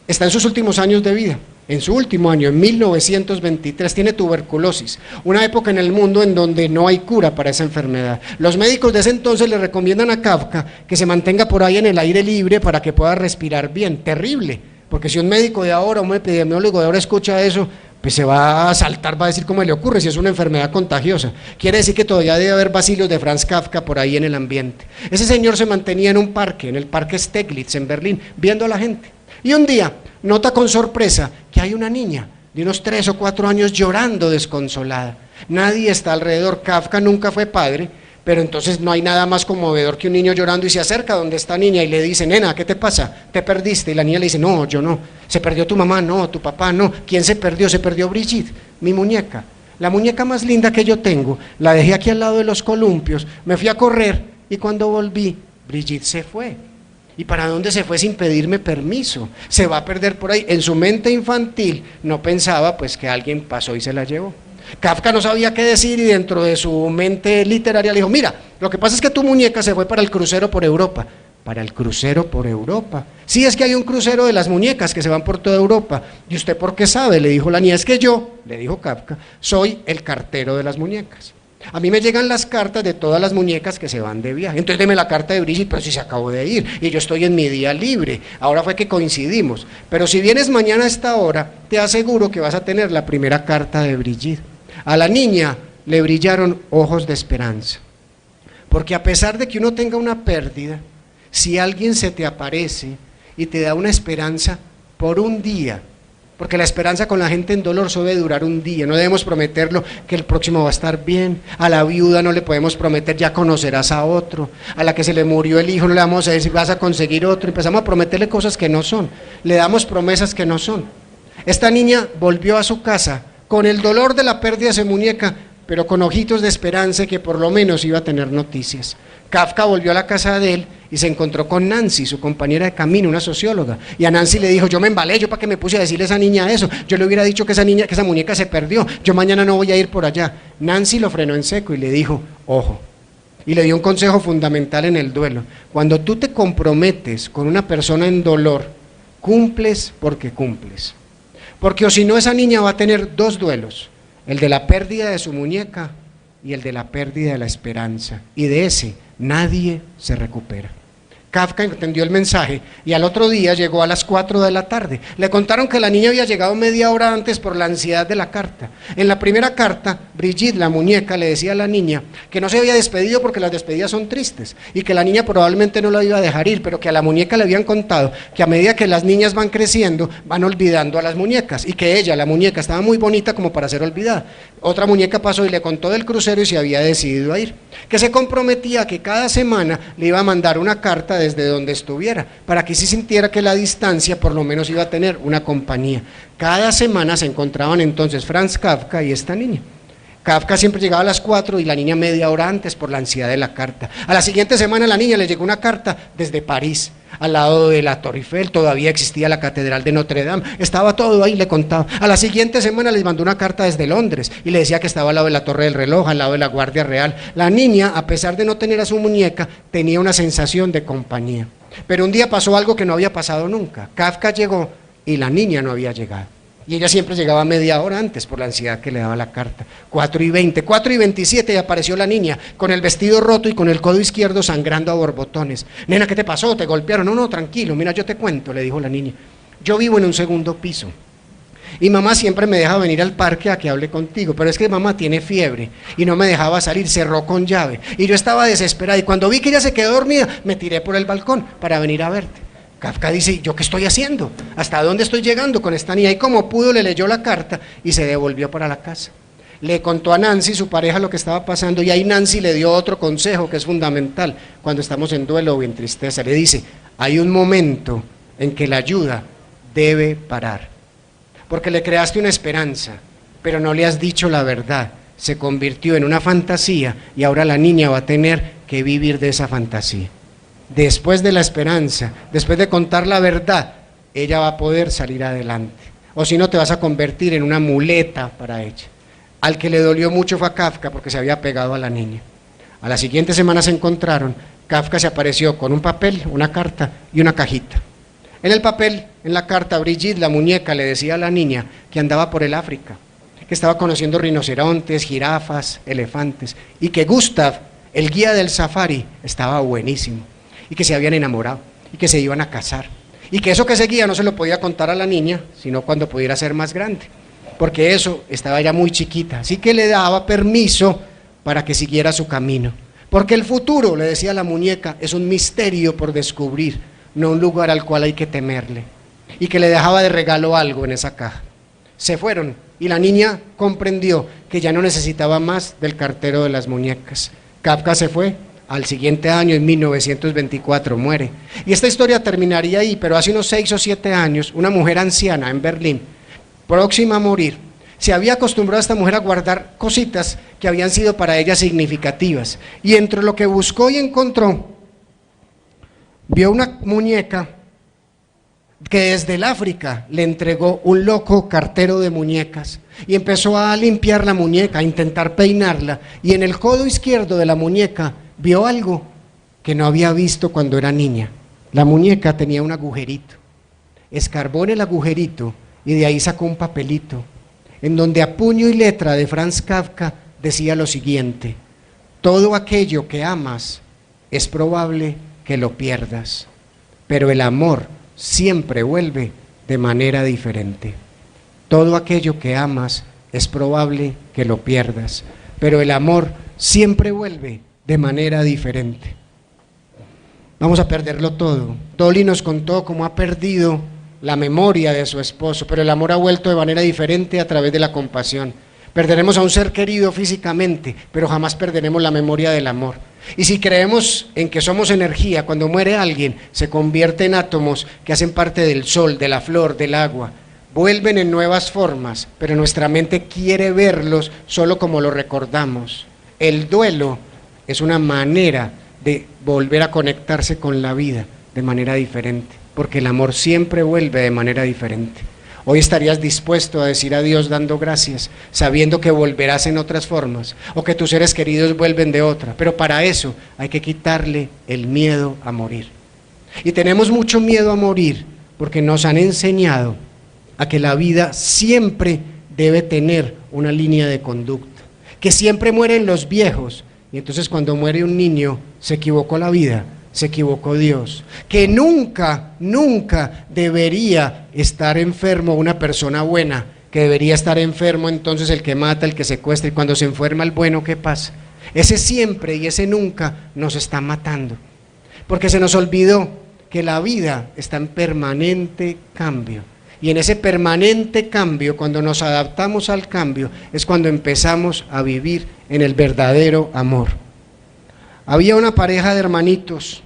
está en sus últimos años de vida. En su último año, en 1923, tiene tuberculosis, una época en el mundo en donde no hay cura para esa enfermedad. Los médicos de ese entonces le recomiendan a Kafka que se mantenga por ahí en el aire libre para que pueda respirar bien. Terrible, porque si un médico de ahora, un epidemiólogo de ahora escucha eso, pues se va a saltar, va a decir cómo le ocurre si es una enfermedad contagiosa. Quiere decir que todavía debe haber bacilos de Franz Kafka por ahí en el ambiente. Ese señor se mantenía en un parque, en el parque Steglitz en Berlín, viendo a la gente. Y un día nota con sorpresa que hay una niña de unos 3 o 4 años llorando desconsolada. Nadie está alrededor. Kafka nunca fue padre, pero entonces no hay nada más conmovedor que un niño llorando, y se acerca donde esta niña y le dice: nena, ¿qué te pasa? ¿Te perdiste? Y la niña le dice: no, yo no. ¿Se perdió tu mamá? No. ¿Tu papá? No. ¿Quién se perdió? Se perdió Brigitte, mi muñeca. La muñeca más linda que yo tengo, la dejé aquí al lado de los columpios, me fui a correr y cuando volví, Brigitte se fue. ¿Y para dónde se fue sin pedirme permiso? Se va a perder por ahí. En su mente infantil no pensaba pues que alguien pasó y se la llevó. Kafka no sabía qué decir y dentro de su mente literaria le dijo: mira, lo que pasa es que tu muñeca se fue para el crucero por Europa. ¿Para el crucero por Europa? Sí, es que hay un crucero de las muñecas que se van por toda Europa. ¿Y usted por qué sabe? Le dijo la niña. Es que yo, le dijo Kafka, soy el cartero de las muñecas. A mí me llegan las cartas de todas las muñecas que se van de viaje. Entonces deme la carta de Brigitte. Pero si se acabó de ir y yo estoy en mi día libre, ahora fue que coincidimos. Pero si vienes mañana a esta hora, te aseguro que vas a tener la primera carta de Brigitte. A la niña le brillaron ojos de esperanza, porque a pesar de que uno tenga una pérdida, si alguien se te aparece y te da una esperanza por un día, porque la esperanza con la gente en dolor suele durar un día, no debemos prometerlo que el próximo va a estar bien. A la viuda no le podemos prometer ya conocerás a otro, a la que se le murió el hijo no le vamos a decir vas a conseguir otro. Empezamos a prometerle cosas que no son, le damos promesas que no son. Esta niña volvió a su casa con el dolor de la pérdida de su muñeca, pero con ojitos de esperanza que por lo menos iba a tener noticias. Kafka volvió a la casa de él y se encontró con Nancy, su compañera de camino, una socióloga, y a Nancy le dijo: yo me embalé, yo para qué me puse a decirle a esa niña eso, yo le hubiera dicho que esa muñeca se perdió, yo mañana no voy a ir por allá. Nancy lo frenó en seco y le dijo: ojo, y le dio un consejo fundamental en el duelo: cuando tú te comprometes con una persona en dolor, cumples porque cumples, porque o si no esa niña va a tener 2 duelos, el de la pérdida de su muñeca y el de la pérdida de la esperanza, y de ese nadie se recupera. Kafka entendió el mensaje y al otro día llegó a las 4 de la tarde. Le contaron que la niña había llegado media hora antes por la ansiedad de la carta. En la primera carta, Brigitte, la muñeca, le decía a la niña que no se había despedido porque las despedidas son tristes y que la niña probablemente no la iba a dejar ir, pero que a la muñeca le habían contado que a medida que las niñas van creciendo, van olvidando a las muñecas y que ella, la muñeca, estaba muy bonita como para ser olvidada. Otra muñeca pasó y le contó del crucero y se había decidido a ir, que se comprometía que cada semana le iba a mandar una carta desde donde estuviera, para que sí sintiera que la distancia por lo menos iba a tener una compañía. Cada semana se encontraban entonces Franz Kafka y esta niña. Kafka siempre llegaba a las 4 y la niña media hora antes por la ansiedad de la carta. A la siguiente semana la niña le llegó una carta desde París, al lado de la Torre Eiffel, todavía existía la Catedral de Notre Dame, estaba todo ahí, le contaba. A la siguiente semana les mandó una carta desde Londres y le decía que estaba al lado de la Torre del Reloj, al lado de la Guardia Real. La niña, a pesar de no tener a su muñeca, tenía una sensación de compañía. Pero un día pasó algo que no había pasado nunca. Kafka llegó y la niña no había llegado. Y ella siempre llegaba media hora antes por la ansiedad que le daba la carta. 4:20, 4:27 y apareció la niña con el vestido roto y con el codo izquierdo sangrando a borbotones. Nena, ¿qué te pasó? ¿Te golpearon? No, tranquilo, mira, yo te cuento, le dijo la niña. yo vivo en un segundo piso. Y mamá siempre me deja venir al parque a que hable contigo, pero es que mamá tiene fiebre y no me dejaba salir, cerró con llave. Y yo estaba desesperada y cuando vi que ella se quedó dormida, me tiré por el balcón para venir a verte. Kafka dice, ¿yo qué estoy haciendo? ¿Hasta dónde estoy llegando con esta niña? Y como pudo le leyó la carta y se devolvió para la casa. Le contó a Nancy, su pareja, lo que estaba pasando y ahí Nancy le dio otro consejo que es fundamental cuando estamos en duelo o en tristeza. Le dice, hay un momento en que la ayuda debe parar. Porque le creaste una esperanza, pero no le has dicho la verdad. Se convirtió en una fantasía y ahora la niña va a tener que vivir de esa fantasía. Después de la esperanza, después de contar la verdad, ella va a poder salir adelante. O si no, te vas a convertir en una muleta para ella. Al que le dolió mucho fue a Kafka porque se había pegado a la niña. A la siguiente semana se encontraron, Kafka se apareció con un papel, una carta y una cajita. En el papel, en la carta, Brigitte, la muñeca, le decía a la niña que andaba por el África, que estaba conociendo rinocerontes, jirafas, elefantes, y que Gustav, el guía del safari, estaba buenísimo, y que se habían enamorado, y que se iban a casar, y que eso que seguía no se lo podía contar a la niña, sino cuando pudiera ser más grande, porque eso estaba ya muy chiquita, así que le daba permiso para que siguiera su camino, porque el futuro, le decía la muñeca, es un misterio por descubrir, no un lugar al cual hay que temerle, y que le dejaba de regalo algo en esa caja. Se fueron y la niña comprendió que ya no necesitaba más del cartero de las muñecas. Kafka se fue, al siguiente año, en 1924, muere. Y esta historia terminaría ahí, pero hace unos 6 o 7 años, una mujer anciana en Berlín, próxima a morir, se había acostumbrado a esta mujer a guardar cositas que habían sido para ella significativas, y entre lo que buscó y encontró, vio una muñeca que desde el África le entregó un loco cartero de muñecas y empezó a limpiar la muñeca, a intentar peinarla, y en el codo izquierdo de la muñeca vio algo que no había visto cuando era niña. La muñeca tenía un agujerito, escarbó en el agujerito y de ahí sacó un papelito en donde a puño y letra de Franz Kafka decía lo siguiente: todo aquello que amas es probable que lo pierdas, pero el amor siempre vuelve de manera diferente. Todo aquello que amas es probable que lo pierdas, pero el amor siempre vuelve de manera diferente. Vamos a perderlo todo. Dolly nos contó cómo ha perdido la memoria de su esposo, pero el amor ha vuelto de manera diferente a través de la compasión. Perderemos a un ser querido físicamente, pero jamás perderemos la memoria del amor. Y si creemos en que somos energía, cuando muere alguien, se convierte en átomos que hacen parte del sol, de la flor, del agua. Vuelven en nuevas formas, pero nuestra mente quiere verlos solo como lo recordamos. El duelo es una manera de volver a conectarse con la vida de manera diferente, porque el amor siempre vuelve de manera diferente. Hoy estarías dispuesto a decir adiós dando gracias, sabiendo que volverás en otras formas, o que tus seres queridos vuelven de otra, pero para eso hay que quitarle el miedo a morir. Y tenemos mucho miedo a morir, porque nos han enseñado a que la vida siempre debe tener una línea de conducta, que siempre mueren los viejos, y entonces cuando muere un niño, se equivocó la vida, se equivocó Dios, que nunca, nunca debería estar enfermo una persona buena, que debería estar enfermo entonces el que mata, el que secuestra, y cuando se enferma el bueno, ¿qué pasa? Ese siempre y ese nunca nos está matando, porque se nos olvidó que la vida está en permanente cambio, y en ese permanente cambio, cuando nos adaptamos al cambio, es cuando empezamos a vivir en el verdadero amor. Había una pareja de hermanitos,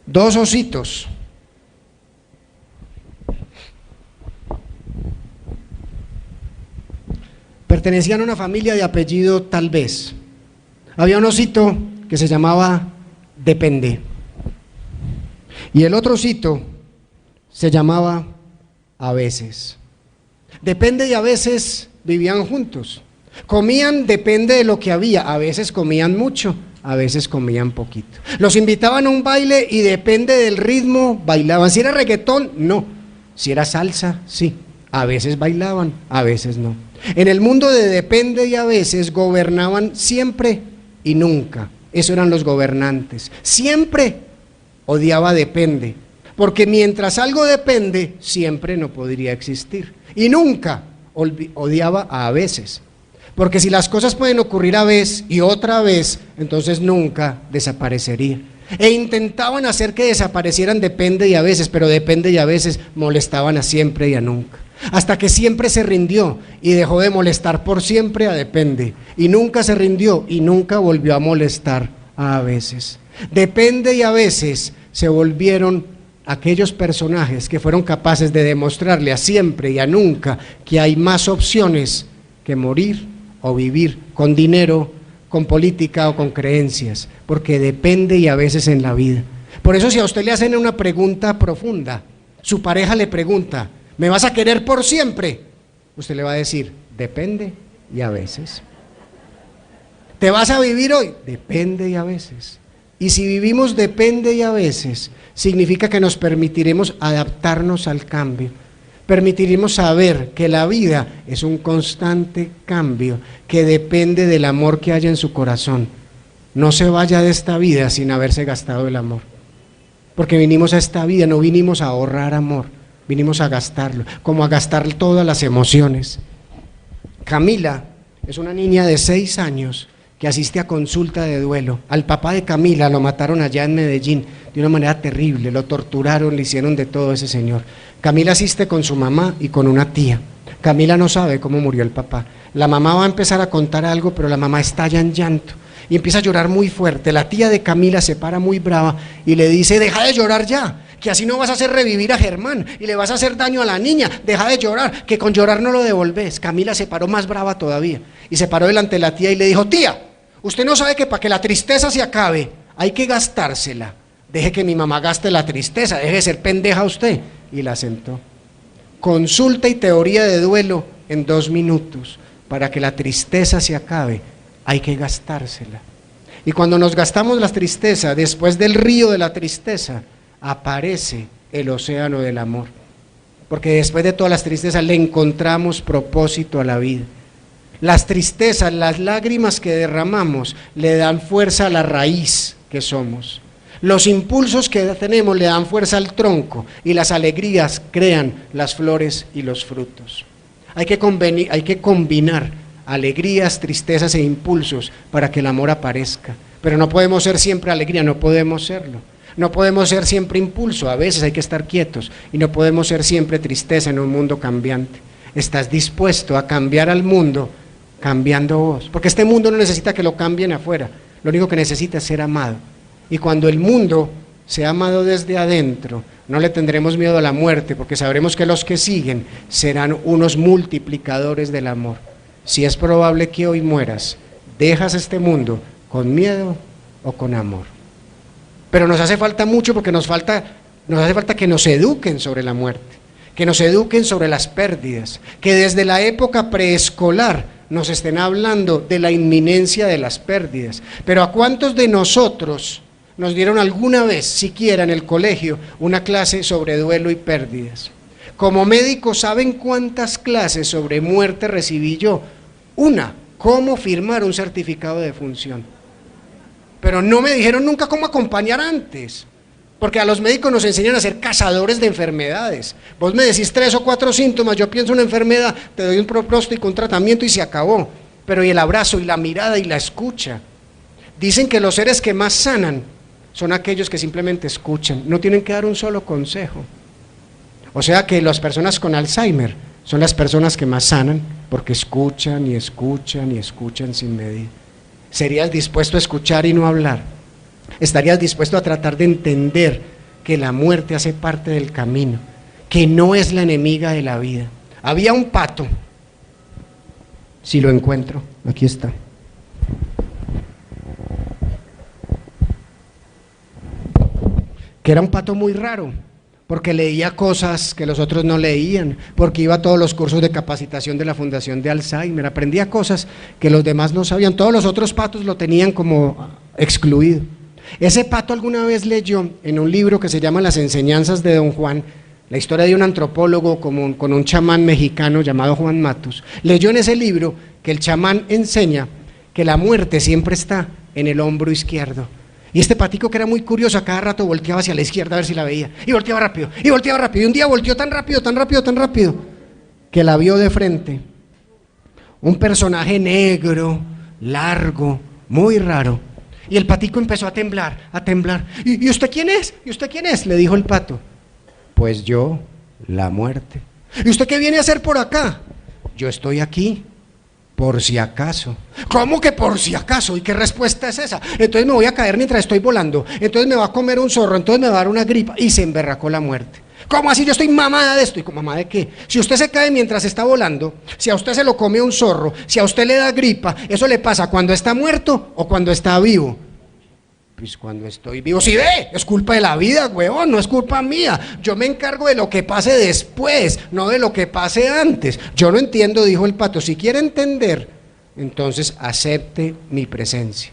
2 ositos. Pertenecían a una familia de apellido Tal vez. Había un osito que se llamaba Depende. Y el otro osito se llamaba A veces. Depende y A veces vivían juntos. Comían depende de lo que había, a veces comían mucho, a veces comían poquito. Los invitaban a un baile y depende del ritmo bailaban. Si era reggaetón, no. Si era salsa, sí. A veces bailaban, a veces no. En el mundo de depende y a veces gobernaban siempre y nunca. Eso eran los gobernantes. Siempre odiaba depende, Porque mientras algo depende, siempre no podría existir. Y nunca odiaba a veces. Porque si las cosas pueden ocurrir a vez y otra vez, entonces nunca desaparecería. E intentaban hacer que desaparecieran depende y a veces, pero depende y a veces molestaban a siempre y a nunca. Hasta que siempre se rindió y dejó de molestar por siempre a depende. Y nunca se rindió y nunca volvió a molestar a veces. Depende y a veces se volvieron aquellos personajes que fueron capaces de demostrarle a siempre y a nunca que hay más opciones que morir o vivir con dinero, con política o con creencias, porque depende y a veces en la vida. Por eso si a usted le hacen una pregunta profunda, su pareja le pregunta, ¿me vas a querer por siempre? Usted le va a decir, depende y a veces. ¿Te vas a vivir hoy? Depende y a veces. Y si vivimos depende y a veces, significa que nos permitiremos adaptarnos al cambio. Permitiremos saber que la vida es un constante cambio que depende del amor que haya en su corazón. No se vaya de esta vida sin haberse gastado el amor. Porque vinimos a esta vida, no vinimos a ahorrar amor, vinimos a gastarlo, como a gastar todas las emociones. Camila es una niña de 6 años que asiste a consulta de duelo. Al papá de Camila lo mataron allá en Medellín de una manera terrible, lo torturaron, le hicieron de todo a ese señor. Camila asiste con su mamá y con una tía. Camila no sabe cómo murió el papá. La mamá va a empezar a contar algo, pero la mamá estalla en llanto y empieza a llorar muy fuerte. La tía de Camila se para muy brava y le dice, deja de llorar ya, que así no vas a hacer revivir a Germán y le vas a hacer daño a la niña, deja de llorar, que con llorar no lo devolves. Camila se paró más brava todavía y se paró delante de la tía y le dijo, tía, usted no sabe que para que la tristeza se acabe hay que gastársela. Deje que mi mamá gaste la tristeza, deje de ser pendeja usted. Y la sentó. Consulta y teoría de duelo en 2 minutos. Para que la tristeza se acabe, hay que gastársela. Y cuando nos gastamos la tristeza, después del río de la tristeza, aparece el océano del amor. Porque después de todas las tristezas le encontramos propósito a la vida. Las tristezas, las lágrimas que derramamos, le dan fuerza a la raíz que somos. Los impulsos que tenemos le dan fuerza al tronco y las alegrías crean las flores y los frutos. Hay que combinar alegrías, tristezas e impulsos para que el amor aparezca. Pero no podemos ser siempre alegría, no podemos serlo. No podemos ser siempre impulso, a veces hay que estar quietos. Y no podemos ser siempre tristeza en un mundo cambiante. ¿Estás dispuesto a cambiar al mundo cambiando vos? Porque este mundo no necesita que lo cambien afuera, lo único que necesita es ser amado. Y cuando el mundo sea amado desde adentro, no le tendremos miedo a la muerte, porque sabremos que los que siguen serán unos multiplicadores del amor. Si es probable que hoy mueras, ¿dejas este mundo con miedo o con amor? Pero nos hace falta mucho, porque nos hace falta que nos eduquen sobre la muerte, que nos eduquen sobre las pérdidas, que desde la época preescolar nos estén hablando de la inminencia de las pérdidas. Pero ¿a cuántos de nosotros nos dieron alguna vez, siquiera en el colegio, una clase sobre duelo y pérdidas? Como médico, ¿saben cuántas clases sobre muerte recibí yo? Una, cómo firmar un certificado de defunción. Pero no me dijeron nunca cómo acompañar antes, porque a los médicos nos enseñan a ser cazadores de enfermedades. Vos me decís 3 o 4 síntomas, yo pienso una enfermedad, te doy un pronóstico, un tratamiento y se acabó. Pero y el abrazo y la mirada y la escucha. Dicen que los seres que más sanan son aquellos que simplemente escuchan, no tienen que dar un solo consejo. O sea que las personas con Alzheimer son las personas que más sanan, porque escuchan y escuchan y escuchan sin medida. ¿Serías dispuesto a escuchar y no hablar? ¿Estarías dispuesto a tratar de entender que la muerte hace parte del camino, que no es la enemiga de la vida? Había un pato, si lo encuentro, aquí está. Que era un pato muy raro, porque leía cosas que los otros no leían, porque iba a todos los cursos de capacitación de la Fundación de Alzheimer, aprendía cosas que los demás no sabían. Todos los otros patos lo tenían como excluido. Ese pato alguna vez leyó en un libro que se llama Las enseñanzas de Don Juan, la historia de un antropólogo con un chamán mexicano llamado Juan Matus. Leyó en ese libro que el chamán enseña que la muerte siempre está en el hombro izquierdo, Y este patico, que era muy curioso, a cada rato volteaba hacia la izquierda a ver si la veía, y volteaba rápido, y volteaba rápido, y un día volteó tan rápido, tan rápido, tan rápido, que la vio de frente, un personaje negro, largo, muy raro, y el patico empezó a temblar, a temblar. ¿Y usted quién es? ¿Y usted quién es?, le dijo el pato. Pues yo, la muerte. ¿Y usted qué viene a hacer por acá? Yo estoy aquí, por si acaso. ¿Cómo que por si acaso? ¿Y qué respuesta es esa? Entonces me voy a caer mientras estoy volando, entonces me va a comer un zorro, entonces me va a dar una gripa, y se emberracó la muerte. ¿Cómo así? Yo estoy mamada de esto. ¿Y mamada de qué? Si usted se cae mientras está volando, si a usted se lo come un zorro, si a usted le da gripa, ¿eso le pasa cuando está muerto o cuando está vivo? Pues cuando estoy vivo. Si ve, es culpa de la vida, huevón, no es culpa mía. Yo me encargo de lo que pase después, no de lo que pase antes. Yo no entiendo, dijo el pato. Si quiere entender, entonces acepte mi presencia.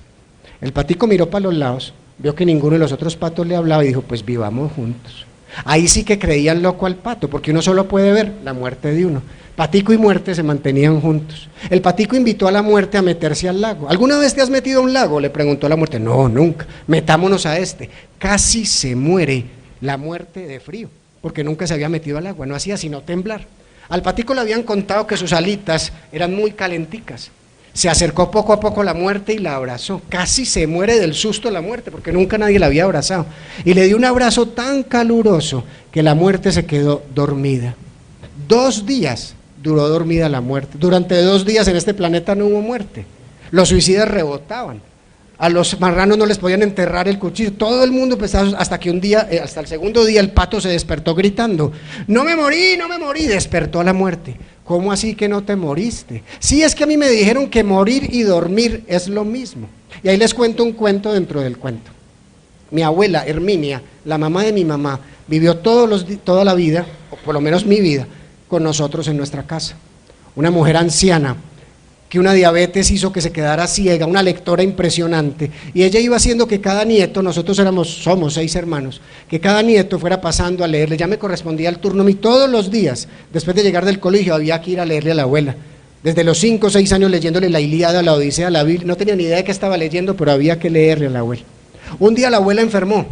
El patico miró para los lados, vio que ninguno de los otros patos le hablaba y dijo, pues vivamos juntos. Ahí sí que creían loco al pato, porque uno solo puede ver la muerte de uno. Patico y muerte se mantenían juntos. El patico invitó a la muerte a meterse al lago. ¿Alguna vez te has metido a un lago?, le preguntó la muerte. No, nunca. Metámonos a este. Casi se muere la muerte de frío, porque nunca se había metido al agua, no hacía sino temblar. Al patico le habían contado que sus alitas eran muy calenticas. Se acercó poco a poco la muerte y la abrazó. Casi se muere del susto la muerte, porque nunca nadie la había abrazado. Y le dio un abrazo tan caluroso que la muerte se quedó dormida. 2 días duró dormida la muerte. Durante 2 días en este planeta no hubo muerte. Los suicidas rebotaban. A los marranos no les podían enterrar el cuchillo. Todo el mundo empezaba, hasta que un día, hasta el segundo día, el pato se despertó gritando: no me morí, no me morí. Despertó a la muerte. ¿Cómo así que no te moriste? Sí, es que a mí me dijeron que morir y dormir es lo mismo. Y ahí les cuento un cuento dentro del cuento. Mi abuela, Herminia, la mamá de mi mamá, vivió toda la vida, o por lo menos mi vida, con nosotros en nuestra casa. Una mujer anciana, que una diabetes hizo que se quedara ciega, una lectora impresionante, y ella iba haciendo que cada nieto, nosotros somos 6 hermanos, que cada nieto fuera pasando a leerle. Ya me correspondía el turno a mí todos los días, después de llegar del colegio había que ir a leerle a la abuela, desde los 5 o 6 años leyéndole la Ilíada, la Odisea, la Biblia. No tenía ni idea de qué estaba leyendo, pero había que leerle a la abuela. Un día la abuela enfermó,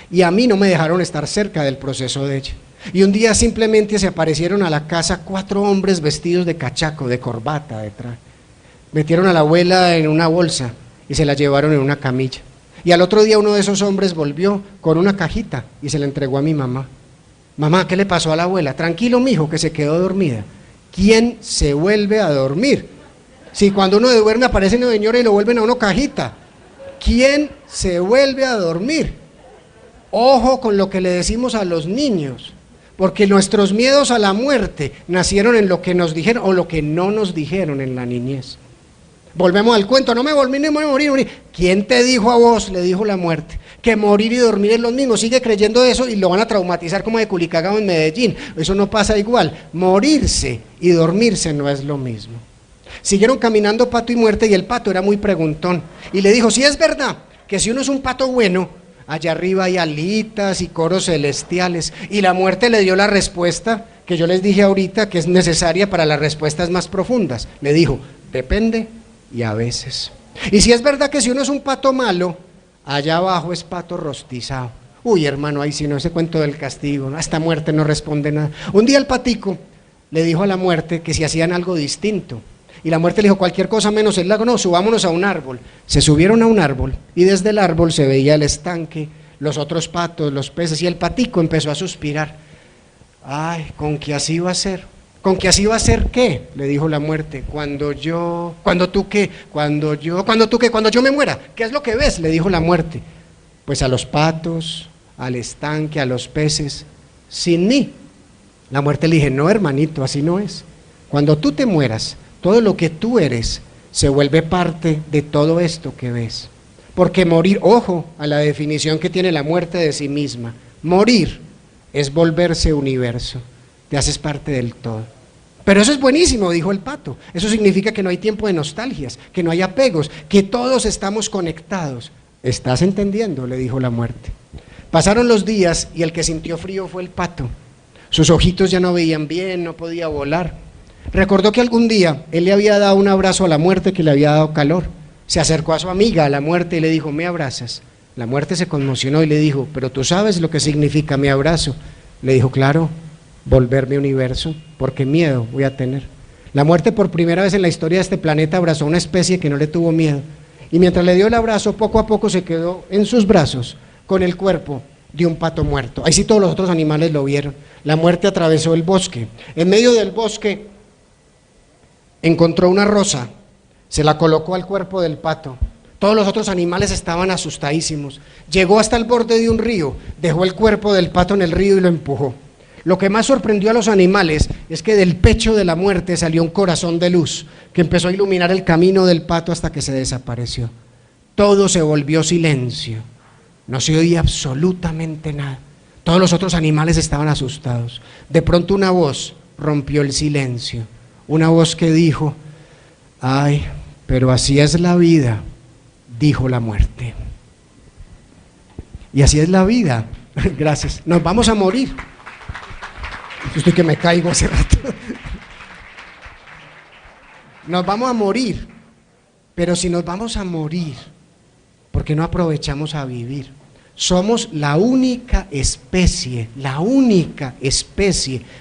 y a mí no me dejaron estar cerca del proceso de ella. Y un día simplemente se aparecieron a la casa 4 hombres vestidos de cachaco, de corbata, de traje. Metieron a la abuela en una bolsa y se la llevaron en una camilla. Y al otro día uno de esos hombres volvió con una cajita y se la entregó a mi mamá. Mamá, ¿qué le pasó a la abuela? Tranquilo, mijo, que se quedó dormida. ¿Quién se vuelve a dormir? Si cuando uno duerme aparecen los señores y lo vuelven a uno cajita. ¿Quién se vuelve a dormir? Ojo con lo que le decimos a los niños, porque nuestros miedos a la muerte nacieron en lo que nos dijeron o lo que no nos dijeron en la niñez. Volvemos al cuento, no me volví ni me morí. ¿Quién te dijo a vos?, le dijo la muerte, que morir y dormir es lo mismo. Sigue creyendo eso y lo van a traumatizar como de Culicagao en Medellín. Eso no pasa igual. Morirse y dormirse no es lo mismo. Siguieron caminando pato y muerte, y el pato era muy preguntón y le dijo: si es verdad que si uno es un pato bueno, allá arriba hay alitas y coros celestiales. Y la muerte le dio la respuesta que yo les dije ahorita, que es necesaria para las respuestas más profundas. Le dijo: depende y a veces. Y si es verdad que si uno es un pato malo, allá abajo es pato rostizado. Uy, hermano, ahí sí no, ese cuento del castigo, hasta muerte no responde nada. Un día el patico le dijo a la muerte que si hacían algo distinto. Y la muerte le dijo: cualquier cosa menos el lago. No, subámonos a un árbol. Se subieron a un árbol y desde el árbol se veía el estanque, los otros patos, los peces, y el patico empezó a suspirar. Ay, ¿con qué así va a ser? ¿Con qué así va a ser qué?, le dijo la muerte. Cuando tú qué, cuando yo me muera. ¿Qué es lo que ves?, le dijo la muerte. Pues a los patos, al estanque, a los peces, sin mí. La muerte le dije: no, hermanito, así no es. Cuando tú te mueras, todo lo que tú eres se vuelve parte de todo esto que ves. Porque morir, ojo a la definición que tiene la muerte de sí misma, morir es volverse universo, te haces parte del todo. Pero eso es buenísimo, dijo el pato. Eso significa que no hay tiempo de nostalgias, que no hay apegos, que todos estamos conectados. ¿Estás entendiendo?, le dijo la muerte. Pasaron los días y el que sintió frío fue el pato. Sus ojitos ya no veían bien, no podía volar. Recordó que algún día él le había dado un abrazo a la muerte que le había dado calor. Se acercó a su amiga, a la muerte, y le dijo: ¿me abrazas? La muerte se conmocionó y le dijo, pero tú sabes lo que significa mi abrazo. Le dijo, claro, volver mi universo, porque miedo voy a tener. La muerte por primera vez en la historia de este planeta abrazó a una especie que no le tuvo miedo. Y mientras le dio el abrazo, poco a poco se quedó en sus brazos con el cuerpo de un pato muerto. Ahí sí todos los otros animales lo vieron. La muerte atravesó el bosque. En medio del bosque encontró una rosa, se la colocó al cuerpo del pato. Todos los otros animales estaban asustadísimos. Llegó hasta el borde de un río, dejó el cuerpo del pato en el río y lo empujó. Lo que más sorprendió a los animales es que del pecho de la muerte salió un corazón de luz que empezó a iluminar el camino del pato hasta que se desapareció. Todo se volvió silencio. No se oía absolutamente nada. Todos los otros animales estaban asustados. De pronto una voz rompió el silencio. Una voz que dijo, ay, pero así es la vida, dijo la muerte. Y así es la vida. Gracias. Nos vamos a morir. Yo estoy que me caigo hace rato. Nos vamos a morir. Pero si nos vamos a morir, ¿por qué no aprovechamos a vivir? Somos la única especie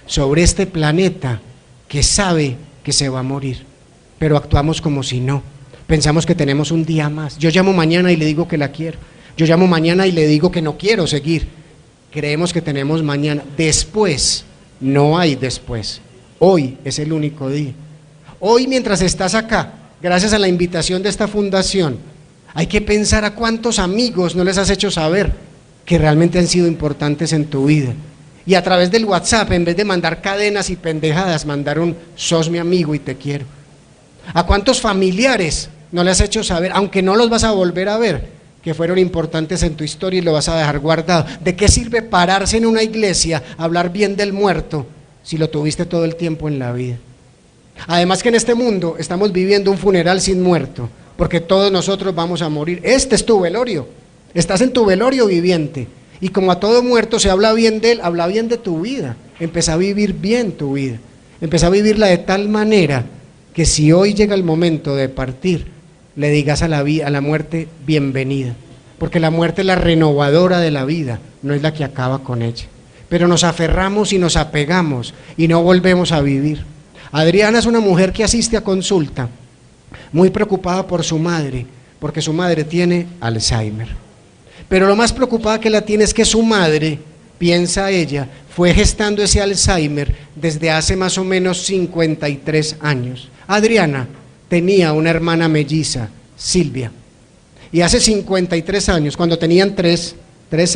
sobre este planeta que sabe que se va a morir, pero actuamos como si no. Pensamos que tenemos un día más. Yo llamo mañana y le digo que la quiero. Yo llamo mañana y le digo que no quiero seguir. Creemos que tenemos mañana. Después, no hay después. Hoy es el único día. Hoy, mientras estás acá, gracias a la invitación de esta fundación, hay que pensar a cuántos amigos no les has hecho saber que realmente han sido importantes en tu vida. Y a través del WhatsApp, en vez de mandar cadenas y pendejadas, mandar un sos mi amigo y te quiero. ¿A cuántos familiares no le has hecho saber, aunque no los vas a volver a ver, que fueron importantes en tu historia y lo vas a dejar guardado? ¿De qué sirve pararse en una iglesia, hablar bien del muerto, si lo tuviste todo el tiempo en la vida? Además que en este mundo estamos viviendo un funeral sin muerto, porque todos nosotros vamos a morir. Este es tu velorio, estás en tu velorio viviente. Y como a todo muerto se habla bien de él, habla bien de tu vida. Empieza a vivir bien tu vida. Empieza a vivirla de tal manera que si hoy llega el momento de partir, le digas a la muerte bienvenida. Porque la muerte es la renovadora de la vida, no es la que acaba con ella. Pero nos aferramos y nos apegamos y no volvemos a vivir. Adriana es una mujer que asiste a consulta, muy preocupada por su madre, porque su madre tiene Alzheimer. Pero lo más preocupada que la tiene es que su madre, piensa ella, fue gestando ese Alzheimer desde hace más o menos 53 años. Adriana tenía una hermana melliza, Silvia, y hace 53 años, cuando tenían tres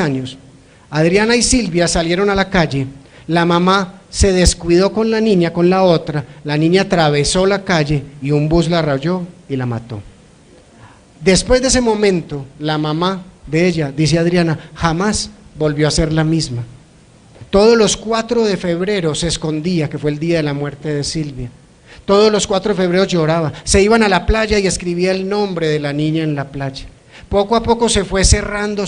años, Adriana y Silvia salieron a la calle. La mamá se descuidó con la niña, con la otra, la niña atravesó la calle y un bus la rayó y la mató. Después de ese momento, la mamá de ella, dice Adriana, jamás volvió a ser la misma. Todos los 4 de febrero se escondía, que fue el día de la muerte de Silvia. Todos los 4 de febrero lloraba, se iban a la playa y escribía el nombre de la niña en la playa. Poco a poco se fue cerrando,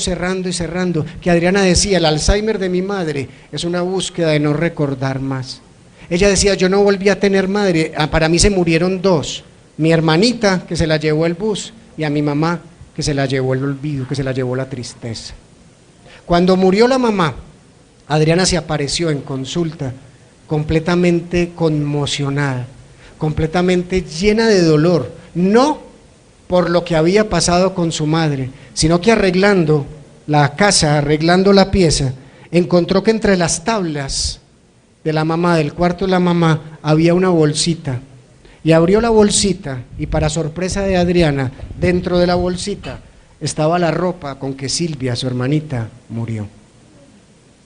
que Adriana decía, el Alzheimer de mi madre es una búsqueda de no recordar más. Ella decía, yo no volví a tener madre, para mí se murieron 2, mi hermanita que se la llevó el bus y a mi mamá que se la llevó el olvido, que se la llevó la tristeza. Cuando murió la mamá, Adriana se apareció en consulta completamente conmocionada, completamente llena de dolor, no por lo que había pasado con su madre, sino que arreglando la casa, arreglando la pieza, encontró que entre las tablas de la mamá, del cuarto de la mamá, había una bolsita. Y abrió la bolsita y para sorpresa de Adriana, dentro de la bolsita estaba la ropa con que Silvia, su hermanita, murió.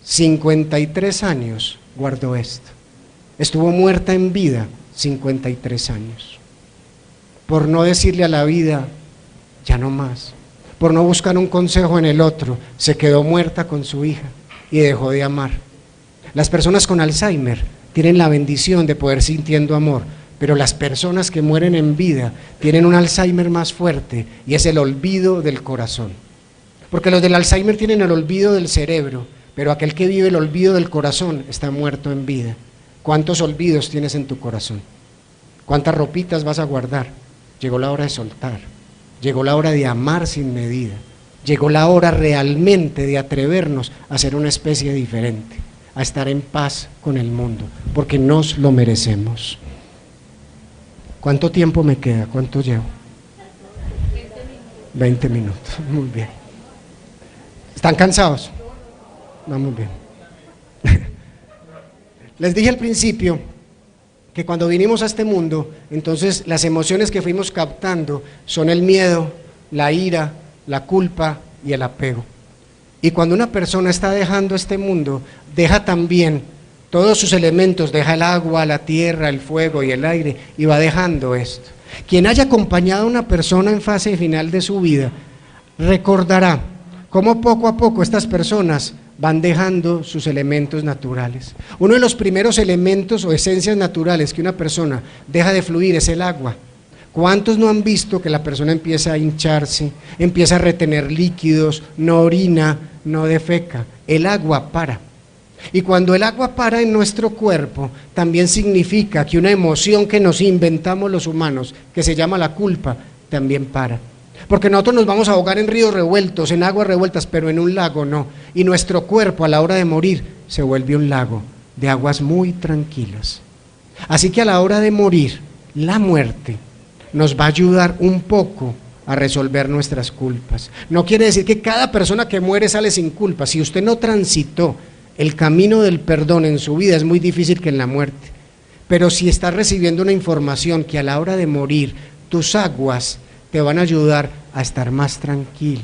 53 años guardó esto. Estuvo muerta en vida 53 años. Por no decirle a la vida, ya no más. Por no buscar un consejo en el otro, se quedó muerta con su hija y dejó de amar. Las personas con Alzheimer tienen la bendición de poder sintiendo amor, pero las personas que mueren en vida tienen un Alzheimer más fuerte y es el olvido del corazón. Porque los del Alzheimer tienen el olvido del cerebro, pero aquel que vive el olvido del corazón está muerto en vida. ¿Cuántos olvidos tienes en tu corazón? ¿Cuántas ropitas vas a guardar? Llegó la hora de soltar, llegó la hora de amar sin medida, Llegó la hora realmente de atrevernos a ser una especie diferente, a estar en paz con el mundo, porque nos lo merecemos. ¿Cuánto tiempo me queda? ¿Cuánto llevo? 20 minutos, muy bien. ¿Están cansados? Vamos bien. Les dije al principio que cuando vinimos a este mundo, entonces las emociones que fuimos captando son el miedo, la ira, la culpa y el apego. Y cuando una persona está dejando este mundo, deja también todos sus elementos, deja el agua, la tierra, el fuego y el aire, y va dejando esto. Quien haya acompañado a una persona en fase final de su vida, recordará cómo poco a poco estas personas van dejando sus elementos naturales. Uno de los primeros elementos o esencias naturales que una persona deja de fluir es el agua. ¿Cuántos no han visto que la persona empieza a hincharse, empieza a retener líquidos, no orina, no defeca? El agua para. Y cuando el agua para en nuestro cuerpo, también significa que una emoción que nos inventamos los humanos, que se llama la culpa, también para. Porque nosotros nos vamos a ahogar en ríos revueltos, en aguas revueltas, pero en un lago no. Y nuestro cuerpo a la hora de morir se vuelve un lago de aguas muy tranquilas. Así que a la hora de morir, la muerte nos va a ayudar un poco a resolver nuestras culpas. No quiere decir que cada persona que muere sale sin culpa. Si usted no transitó el camino del perdón en su vida, es muy difícil que en la muerte. Pero si estás recibiendo una información que a la hora de morir, tus aguas te van a ayudar a estar más tranquilo,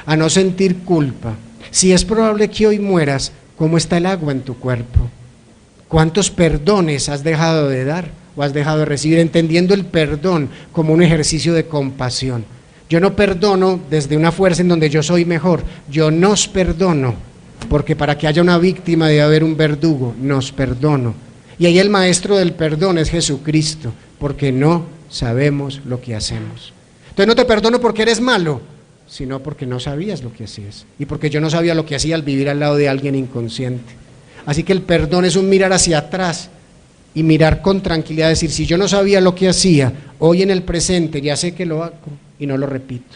a no sentir culpa. Si es probable que hoy mueras, ¿cómo está el agua en tu cuerpo? ¿Cuántos perdones has dejado de dar o has dejado de recibir? Entendiendo el perdón como un ejercicio de compasión. Yo no perdono desde una fuerza en donde yo soy mejor, yo nos perdono, porque para que haya una víctima debe haber un verdugo, nos perdono. Y ahí el maestro del perdón es Jesucristo, porque no sabemos lo que hacemos. Entonces no te perdono porque eres malo, sino porque no sabías lo que hacías, y porque yo no sabía lo que hacía al vivir al lado de alguien inconsciente. Así que el perdón es un mirar hacia atrás y mirar con tranquilidad, decir, si yo no sabía lo que hacía, hoy en el presente ya sé que lo hago y no lo repito.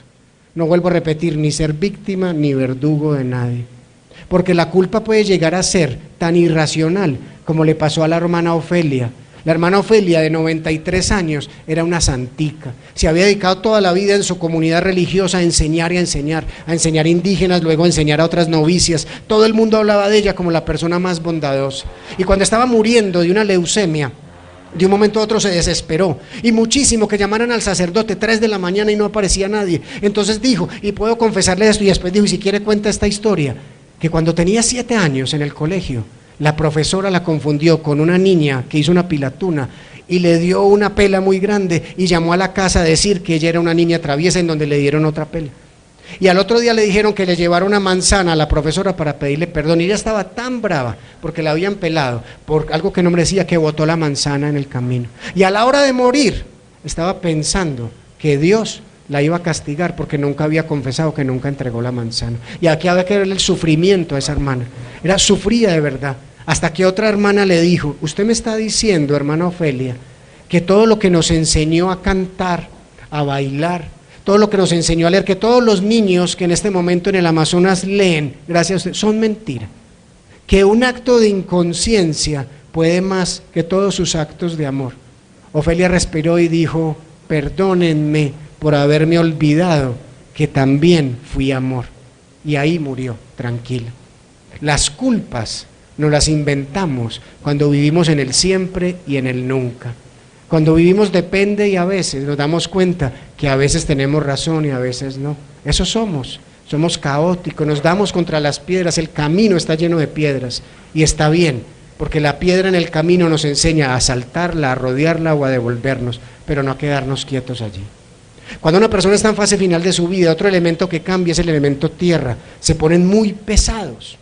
No vuelvo a repetir ni ser víctima ni verdugo de nadie. Porque la culpa puede llegar a ser tan irracional como le pasó a la hermana Ofelia. La hermana Ofelia, de 93 años, era una santica. Se había dedicado toda la vida en su comunidad religiosa a enseñar y a enseñar indígenas, luego a enseñar a otras novicias. Todo el mundo hablaba de ella como la persona más bondadosa. Y cuando estaba muriendo de una leucemia, de un momento a otro se desesperó, y muchísimo, que llamaran al sacerdote 3 de la mañana y no aparecía nadie. Entonces dijo, y puedo confesarle esto, y después dijo, y si quiere cuenta esta historia, que cuando tenía 7 años en el colegio, la profesora la confundió con una niña que hizo una pilatuna y le dio una pela muy grande y llamó a la casa a decir que ella era una niña traviesa, en donde le dieron otra pela. Y al otro día le dijeron que le llevara una manzana a la profesora para pedirle perdón, y ella estaba tan brava porque la habían pelado por algo que no merecía, que botó la manzana en el camino. Y a la hora de morir estaba pensando que Dios la iba a castigar porque nunca había confesado, que nunca entregó la manzana. Y aquí había que verle el sufrimiento a esa hermana. Sufría de verdad. Hasta que otra hermana le dijo, usted me está diciendo, hermana Ofelia, que todo lo que nos enseñó a cantar, a bailar, todo lo que nos enseñó a leer, que todos los niños que en este momento en el Amazonas leen, gracias a usted, son mentira. Que un acto de inconsciencia puede más que todos sus actos de amor. Ofelia respiró y dijo, perdónenme por haberme olvidado que también fui amor. Y ahí murió, tranquila. Las culpas nos las inventamos cuando vivimos en el siempre y en el nunca. Cuando vivimos depende, y a veces nos damos cuenta que a veces tenemos razón y a veces no. Eso somos caóticos, nos damos contra las piedras, el camino está lleno de piedras y está bien, porque la piedra en el camino nos enseña a saltarla, a rodearla o a devolvernos, pero no a quedarnos quietos allí. Cuando una persona está en fase final de su vida, otro elemento que cambia es el elemento tierra, se ponen muy pesados.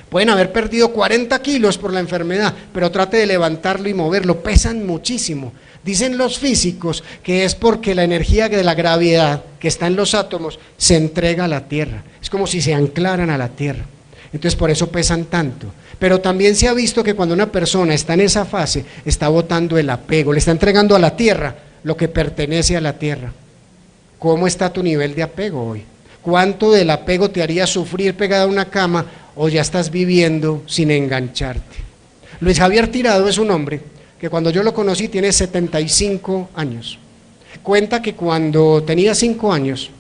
Pueden haber perdido 40 kilos por la enfermedad, pero trate de levantarlo y moverlo, pesan muchísimo. Dicen los físicos que es porque la energía de la gravedad que está en los átomos se entrega a la Tierra, es como si se anclaran a la Tierra, entonces por eso pesan tanto. Pero también se ha visto que cuando una persona está en esa fase, está botando el apego, le está entregando a la Tierra lo que pertenece a la Tierra. ¿Cómo está tu nivel de apego hoy? ¿Cuánto del apego te haría sufrir pegada a una cama o ya estás viviendo sin engancharte? Luis Javier Tirado es un hombre que cuando yo lo conocí tiene 75 años. Cuenta que cuando tenía 5 años,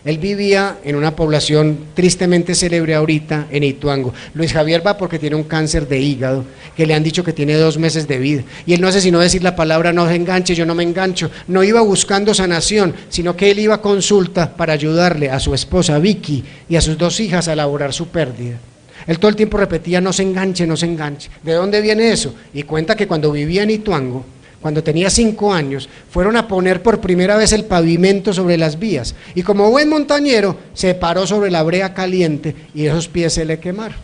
él vivía en una población tristemente célebre ahorita en Ituango. Luis Javier va porque tiene un cáncer de hígado, que le han dicho que tiene 2 meses de vida. Y él no hace sino decir la palabra no se enganche, yo no me engancho. No iba buscando sanación, sino que él iba a consulta para ayudarle a su esposa Vicky y a sus 2 hijas a elaborar su pérdida. Él todo el tiempo repetía no se enganche, no se enganche. ¿De dónde viene eso? Y cuenta que cuando vivía en Ituango, cuando tenía 5 años, fueron a poner por primera vez el pavimento sobre las vías, y como buen montañero, se paró sobre la brea caliente y esos pies se le quemaron.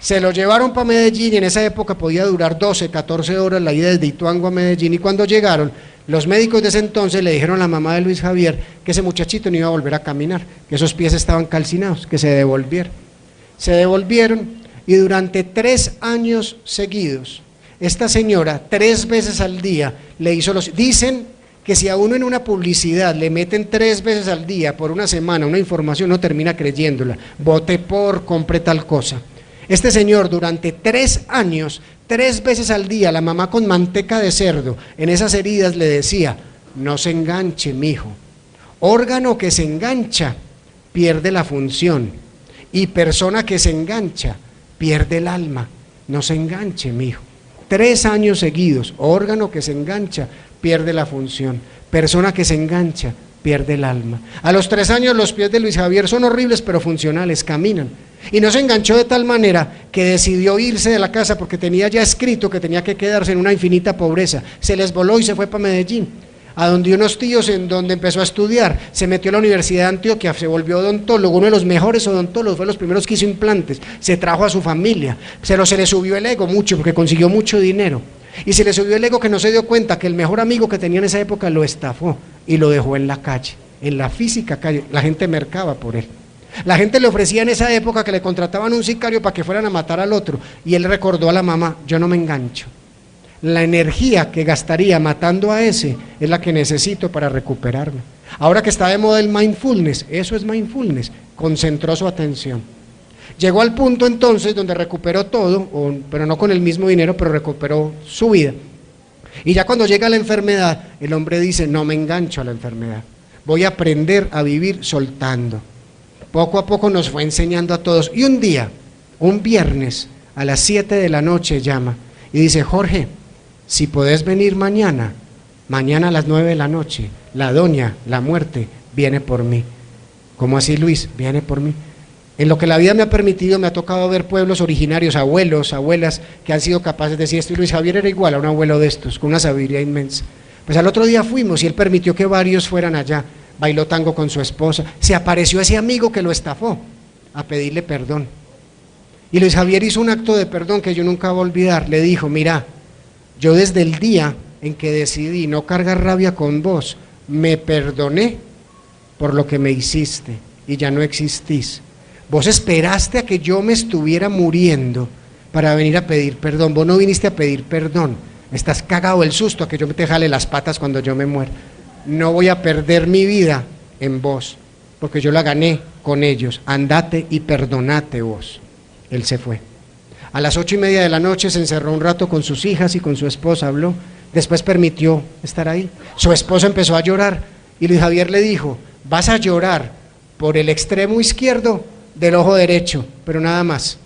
Se lo llevaron para Medellín y en esa época podía durar 12, 14 horas la ida desde Ituango a Medellín, y cuando llegaron, los médicos de ese entonces le dijeron a la mamá de Luis Javier que ese muchachito no iba a volver a caminar, que esos pies estaban calcinados, que se devolvieran. Se devolvieron y durante 3 años seguidos, esta señora 3 veces al día le hizo los... Dicen que si a uno en una publicidad le meten 3 veces al día por una semana una información, no termina creyéndola. Vote por, compre tal cosa. Este señor durante 3 años, 3 veces al día, la mamá con manteca de cerdo en esas heridas le decía, no se enganche, mijo. Órgano que se engancha pierde la función, y persona que se engancha pierde el alma. No se enganche, mijo. 3 años seguidos, órgano que se engancha, pierde la función, persona que se engancha, pierde el alma. A los 3 años los pies de Luis Javier son horribles pero funcionales, caminan. Y no se enganchó de tal manera que decidió irse de la casa porque tenía ya escrito que tenía que quedarse en una infinita pobreza. Se les voló y se fue para Medellín, a donde unos tíos, en donde empezó a estudiar. Se metió a la Universidad de Antioquia, se volvió odontólogo, uno de los mejores odontólogos, fue de los primeros que hizo implantes, se trajo a su familia, se le subió el ego mucho porque consiguió mucho dinero, y se le subió el ego que no se dio cuenta que el mejor amigo que tenía en esa época lo estafó y lo dejó en la calle, en la física calle. La gente mercaba por él. La gente le ofrecía en esa época que le contrataban un sicario para que fueran a matar al otro, y él recordó a la mamá, yo no me engancho. La energía que gastaría matando a ese es la que necesito para recuperarme. Ahora que está de moda el mindfulness, eso es mindfulness, concentró su atención. Llegó al punto entonces donde recuperó todo, pero no con el mismo dinero, pero recuperó su vida. Y ya cuando llega la enfermedad, el hombre dice, no me engancho a la enfermedad, voy a aprender a vivir soltando. Poco a poco nos fue enseñando a todos, y un día, un viernes, a las 7 de la noche llama y dice, Jorge, si podés venir mañana a las 9 de la noche, la doña, la muerte, viene por mí. ¿Cómo así, Luis? Viene por mí. En lo que la vida me ha permitido, me ha tocado ver pueblos originarios, abuelos, abuelas, que han sido capaces de decir esto, y Luis Javier era igual a un abuelo de estos, con una sabiduría inmensa. Pues al otro día fuimos y él permitió que varios fueran allá, bailó tango con su esposa, se apareció ese amigo que lo estafó a pedirle perdón. Y Luis Javier hizo un acto de perdón que yo nunca voy a olvidar. Le dijo, mira, yo desde el día en que decidí no cargar rabia con vos, me perdoné por lo que me hiciste y ya no existís. Vos esperaste a que yo me estuviera muriendo para venir a pedir perdón, vos no viniste a pedir perdón, estás cagado el susto a que yo te jale las patas cuando yo me muera. No voy a perder mi vida en vos, porque yo la gané con ellos, andate y perdonate vos. Él se fue. A las 8:30 de la noche se encerró un rato con sus hijas y con su esposa, habló, después permitió estar ahí. Su esposa empezó a llorar y Luis Javier le dijo, vas a llorar por el extremo izquierdo del ojo derecho, pero nada más,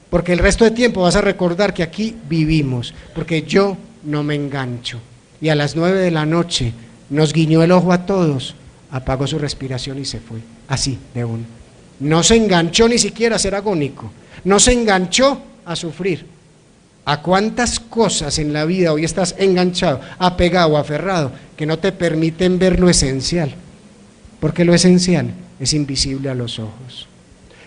porque el resto de tiempo vas a recordar que aquí vivimos, porque yo no me engancho. Y a las 9 de la noche nos guiñó el ojo a todos, apagó su respiración y se fue, así de uno. No se enganchó ni siquiera a ser agónico, no se enganchó a sufrir. ¿A cuántas cosas en la vida hoy estás enganchado, apegado, aferrado, que no te permiten ver lo esencial? Porque lo esencial es invisible a los ojos.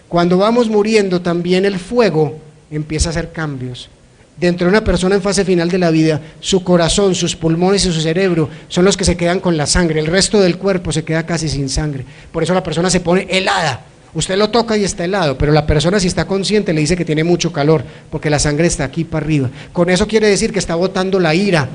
Cuando vamos muriendo, también el fuego empieza a hacer cambios. Dentro de una persona en fase final de la vida, su corazón, sus pulmones y su cerebro son los que se quedan con la sangre, el resto del cuerpo se queda casi sin sangre. Por eso la persona se pone helada. Usted lo toca y está helado, pero la persona, si está consciente, le dice que tiene mucho calor, porque la sangre está aquí para arriba. Con eso quiere decir que está botando la ira,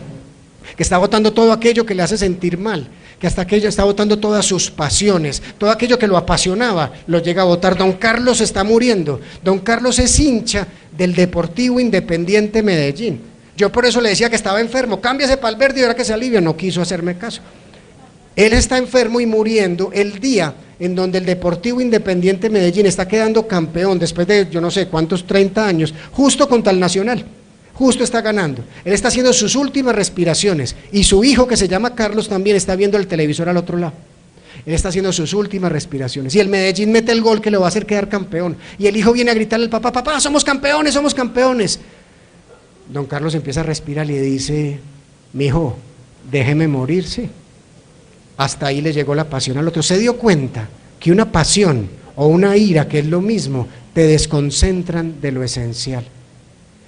que está botando todo aquello que le hace sentir mal. que hasta aquello está botando todas sus pasiones, todo aquello que lo apasionaba, lo llega a botar. Don Carlos está muriendo. Don Carlos es hincha del Deportivo Independiente Medellín. Yo por eso le decía que estaba enfermo, cámbiase para el verde y ahora que se alivia, no quiso hacerme caso. Él está enfermo y muriendo el día en donde el Deportivo Independiente Medellín está quedando campeón después de yo no sé cuántos 30 años, justo contra el Nacional, justo está ganando. Él está haciendo sus últimas respiraciones y su hijo, que se llama Carlos, también está viendo el televisor al otro lado. Él está haciendo sus últimas respiraciones y el Medellín mete el gol que lo va a hacer quedar campeón y el hijo viene a gritarle al papá, papá, somos campeones, somos campeones. Don Carlos empieza a respirar y le dice, mijo, déjeme morirse. Hasta ahí le llegó la pasión al otro. Se dio cuenta que una pasión o una ira, que es lo mismo, te desconcentran de lo esencial.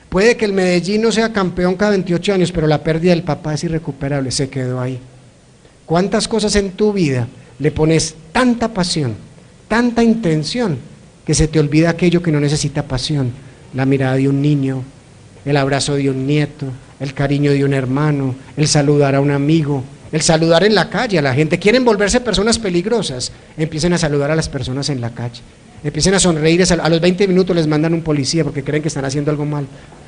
Puede que el Medellín no sea campeón cada 28 años, pero la pérdida del papá es irrecuperable, se quedó ahí. ¿Cuántas cosas en tu vida le pones tanta pasión, tanta intención, que se te olvida aquello que no necesita pasión? La mirada de un niño, el abrazo de un nieto, el cariño de un hermano, el saludar a un amigo, el saludar en la calle a la gente. Quieren volverse personas peligrosas, empiecen a saludar a las personas en la calle, empiecen a sonreír, a los 20 minutos les mandan un policía porque creen que están haciendo algo mal.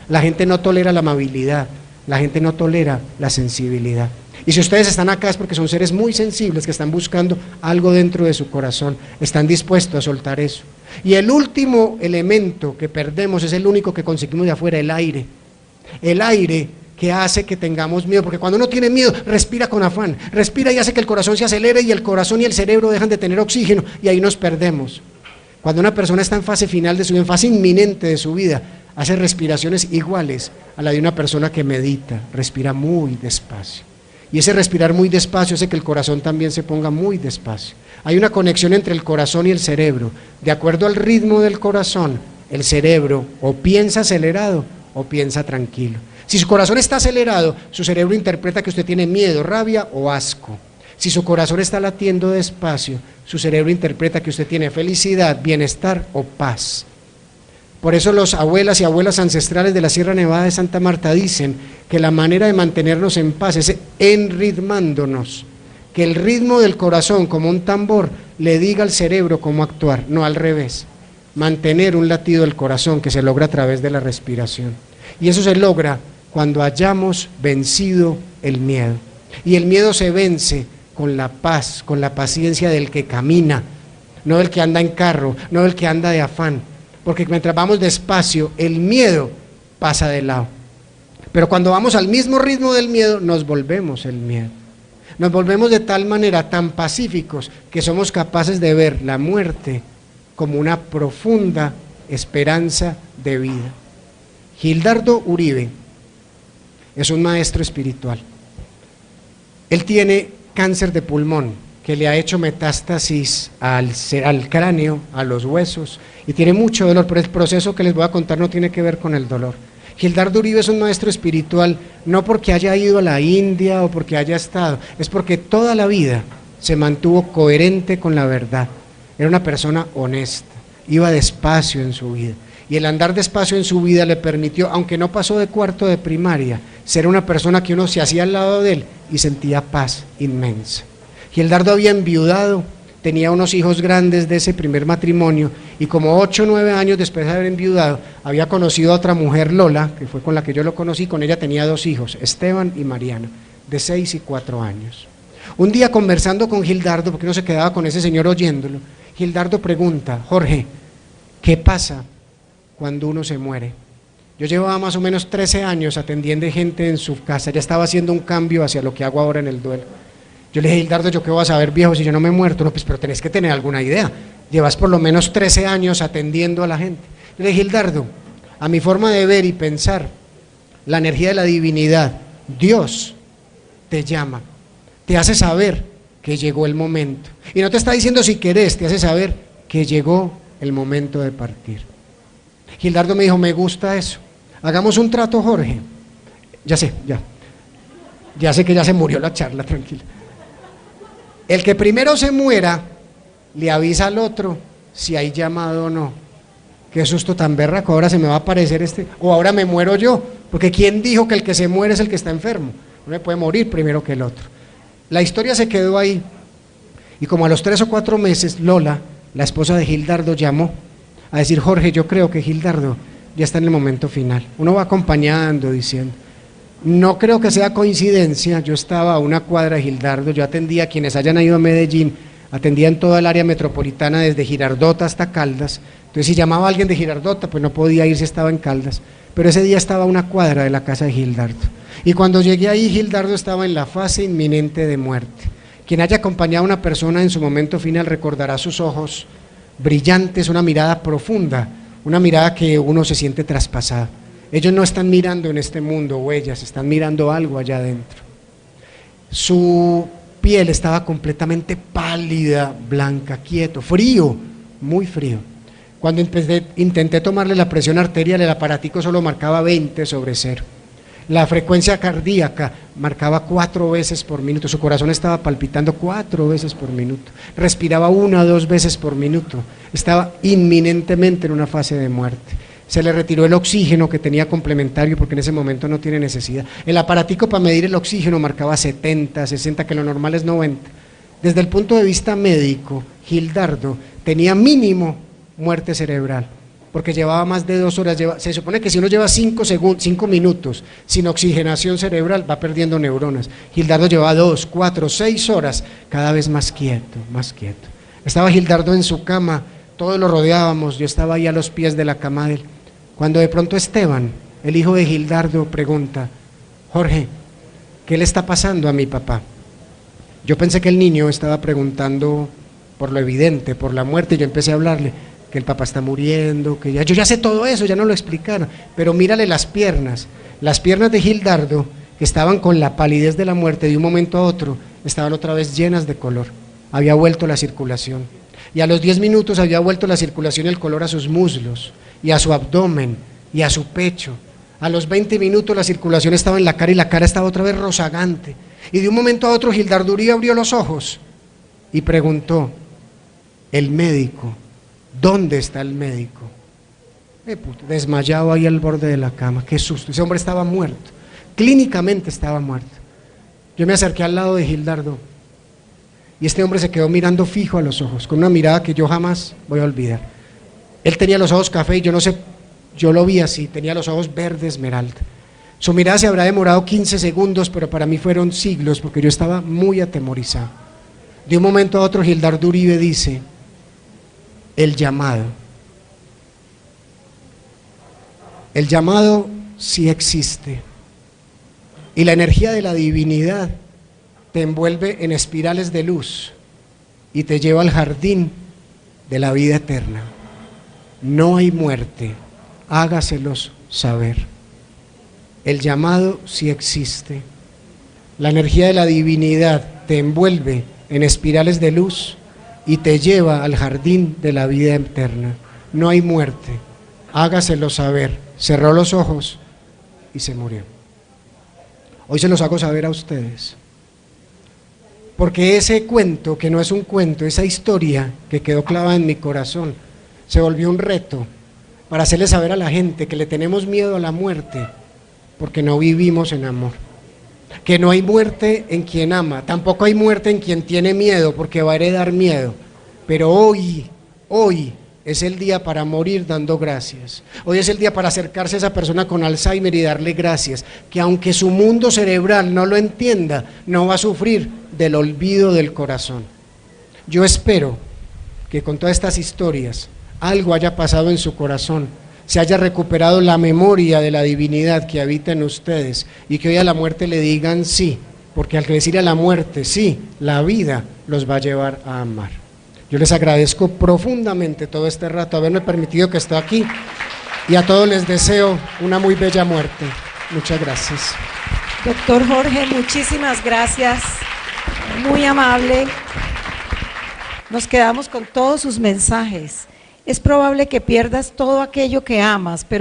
La gente no tolera la amabilidad, la gente no tolera la sensibilidad. Y si ustedes están acá es porque son seres muy sensibles que están buscando algo dentro de su corazón, están dispuestos a soltar eso. Y el último elemento que perdemos es el único que conseguimos de afuera, el aire. El aire que hace que tengamos miedo, porque cuando uno tiene miedo, respira con afán, respira y hace que el corazón se acelere y el corazón y el cerebro dejan de tener oxígeno y ahí nos perdemos. Cuando una persona está en fase final de su vida, en fase inminente de su vida, hace respiraciones iguales a la de una persona que medita, respira muy despacio. Y ese respirar muy despacio hace que el corazón también se ponga muy despacio. Hay una conexión entre el corazón y el cerebro. De acuerdo al ritmo del corazón, el cerebro o piensa acelerado o piensa tranquilo. Si su corazón está acelerado, su cerebro interpreta que usted tiene miedo, rabia o asco. Si su corazón está latiendo despacio, su cerebro interpreta que usted tiene felicidad, bienestar o paz. Por eso los abuelas y abuelas ancestrales de la Sierra Nevada de Santa Marta dicen que la manera de mantenernos en paz es enritmándonos, que el ritmo del corazón como un tambor le diga al cerebro cómo actuar, no al revés. Mantener un latido del corazón que se logra a través de la respiración. Y eso se logra cuando hayamos vencido el miedo. Y el miedo se vence con la paz, con la paciencia del que camina, no del que anda en carro, no del que anda de afán. Porque mientras vamos despacio, el miedo pasa de lado. Pero cuando vamos al mismo ritmo del miedo, nos volvemos el miedo. Nos volvemos de tal manera tan pacíficos que somos capaces de ver la muerte como una profunda esperanza de vida. Gildardo Uribe es un maestro espiritual. Él tiene cáncer de pulmón que le ha hecho metástasis al cráneo, a los huesos, y tiene mucho dolor, pero el proceso que les voy a contar no tiene que ver con el dolor. Gildardo Uribe es un maestro espiritual, no porque haya ido a la India o porque haya estado, es porque toda la vida se mantuvo coherente con la verdad. Era una persona honesta, iba despacio en su vida, y el andar despacio en su vida le permitió, aunque no pasó de cuarto de primaria, ser una persona que uno se hacía al lado de él y sentía paz inmensa. Gildardo había enviudado, tenía unos hijos grandes de ese primer matrimonio y como 8 o 9 años después de haber enviudado, había conocido a otra mujer, Lola, que fue con la que yo lo conocí. Con ella tenía 2 hijos, Esteban y Mariana, de 6 y 4 años. Un día conversando con Gildardo, porque uno se quedaba con ese señor oyéndolo, Gildardo pregunta, Jorge, ¿qué pasa cuando uno se muere? Yo llevaba más o menos 13 años atendiendo gente en su casa, ya estaba haciendo un cambio hacia lo que hago ahora en el duelo. Yo le dije, Gildardo, ¿yo qué voy a saber, viejo, si yo no me he muerto? No, pues, pero tenés que tener alguna idea. Llevas por lo menos 13 años atendiendo a la gente. Yo le dije, Gildardo, a mi forma de ver y pensar, la energía de la divinidad, Dios, te llama, te hace saber que llegó el momento. Y no te está diciendo si querés, te hace saber que llegó el momento de partir. Gildardo me dijo, me gusta eso. Hagamos un trato, Jorge. Ya sé que ya se murió la charla, tranquila. El que primero se muera, le avisa al otro si hay llamado o no. Qué susto tan berraco, ahora se me va a aparecer o ahora me muero yo, porque ¿quién dijo que el que se muere es el que está enfermo? No me puede morir primero que el otro. La historia se quedó ahí, y como a los 3 o 4 meses, Lola, la esposa de Gildardo, llamó a decir: Jorge, yo creo que Gildardo ya está en el momento final. Uno va acompañando, diciendo, no creo que sea coincidencia, yo estaba a una cuadra de Gildardo, yo atendía a quienes hayan ido a Medellín, atendía en toda el área metropolitana, desde Girardota hasta Caldas. Entonces si llamaba a alguien de Girardota, pues no podía ir si estaba en Caldas, pero ese día estaba a una cuadra de la casa de Gildardo, y cuando llegué ahí, Gildardo estaba en la fase inminente de muerte. Quien haya acompañado a una persona en su momento final recordará sus ojos brillantes, una mirada profunda, una mirada que uno se siente traspasado. Ellos no están mirando en este mundo huellas, están mirando algo allá adentro. Su piel estaba completamente pálida, blanca, quieto, frío, muy frío. Cuando intenté tomarle la presión arterial, el aparatico solo marcaba 20/0. La frecuencia cardíaca marcaba 4 veces por minuto, su corazón estaba palpitando 4 veces por minuto, respiraba 1 o 2 veces por minuto, estaba inminentemente en una fase de muerte. Se le retiró el oxígeno que tenía complementario porque en ese momento no tiene necesidad. El aparatico para medir el oxígeno marcaba 70, 60, que lo normal es 90. Desde el punto de vista médico, Gildardo tenía mínimo muerte cerebral, porque llevaba más de 2 horas, se supone que si uno lleva 5 minutos sin oxigenación cerebral va perdiendo neuronas. Gildardo llevaba 2, 4, 6 horas, cada vez más quieto, más quieto. Estaba Gildardo en su cama, todos lo rodeábamos, yo estaba ahí a los pies de la cama de él, cuando de pronto Esteban, el hijo de Gildardo, pregunta: Jorge, ¿qué le está pasando a mi papá? Yo pensé que el niño estaba preguntando por lo evidente, por la muerte, y yo empecé a hablarle que el papá está muriendo, que yo ya sé todo eso, ya no lo explicaron, pero mírale las piernas de Gildardo, que estaban con la palidez de la muerte, de un momento a otro, estaban otra vez llenas de color, había vuelto la circulación, y a los 10 minutos había vuelto la circulación y el color a sus muslos, y a su abdomen, y a su pecho. A los 20 minutos la circulación estaba en la cara, y la cara estaba otra vez rozagante, y de un momento a otro Gildardo Uribe abrió los ojos, y preguntó: el médico, ¿dónde está el médico? Desmayado ahí al borde de la cama, qué susto, ese hombre estaba muerto, clínicamente estaba muerto. Yo me acerqué al lado de Gildardo, y este hombre se quedó mirando fijo a los ojos, con una mirada que yo jamás voy a olvidar. Él tenía los ojos café y yo no sé, yo lo vi así, tenía los ojos verde esmeralda. Su mirada se habrá demorado 15 segundos, pero para mí fueron siglos, porque yo estaba muy atemorizado. De un momento a otro Gildardo Uribe dice: el llamado sí existe, y la energía de la divinidad te envuelve en espirales de luz y te lleva al jardín de la vida eterna. No hay muerte, hágaselos saber. El llamado sí existe, la energía de la divinidad te envuelve en espirales de luz y te lleva al jardín de la vida eterna. No hay muerte, hágaselo saber. Cerró los ojos y se murió. Hoy se los hago saber a ustedes, porque ese cuento, que no es un cuento, esa historia que quedó clavada en mi corazón, se volvió un reto para hacerle saber a la gente que le tenemos miedo a la muerte, porque no vivimos en amor. Que no hay muerte en quien ama, tampoco hay muerte en quien tiene miedo, porque va a heredar miedo. Pero hoy es el día para morir dando gracias. Hoy es el día para acercarse a esa persona con Alzheimer y darle gracias, que aunque su mundo cerebral no lo entienda, no va a sufrir del olvido del corazón. Yo espero que con todas estas historias algo haya pasado en su corazón, se haya recuperado la memoria de la divinidad que habita en ustedes, y que hoy a la muerte le digan sí, porque al decir a la muerte sí, la vida los va a llevar a amar. Yo les agradezco profundamente todo este rato, haberme permitido que esté aquí, y a todos les deseo una muy bella muerte. Muchas gracias. Doctor Jorge, muchísimas gracias, muy amable. Nos quedamos con todos sus mensajes. Es probable que pierdas todo aquello que amas, pero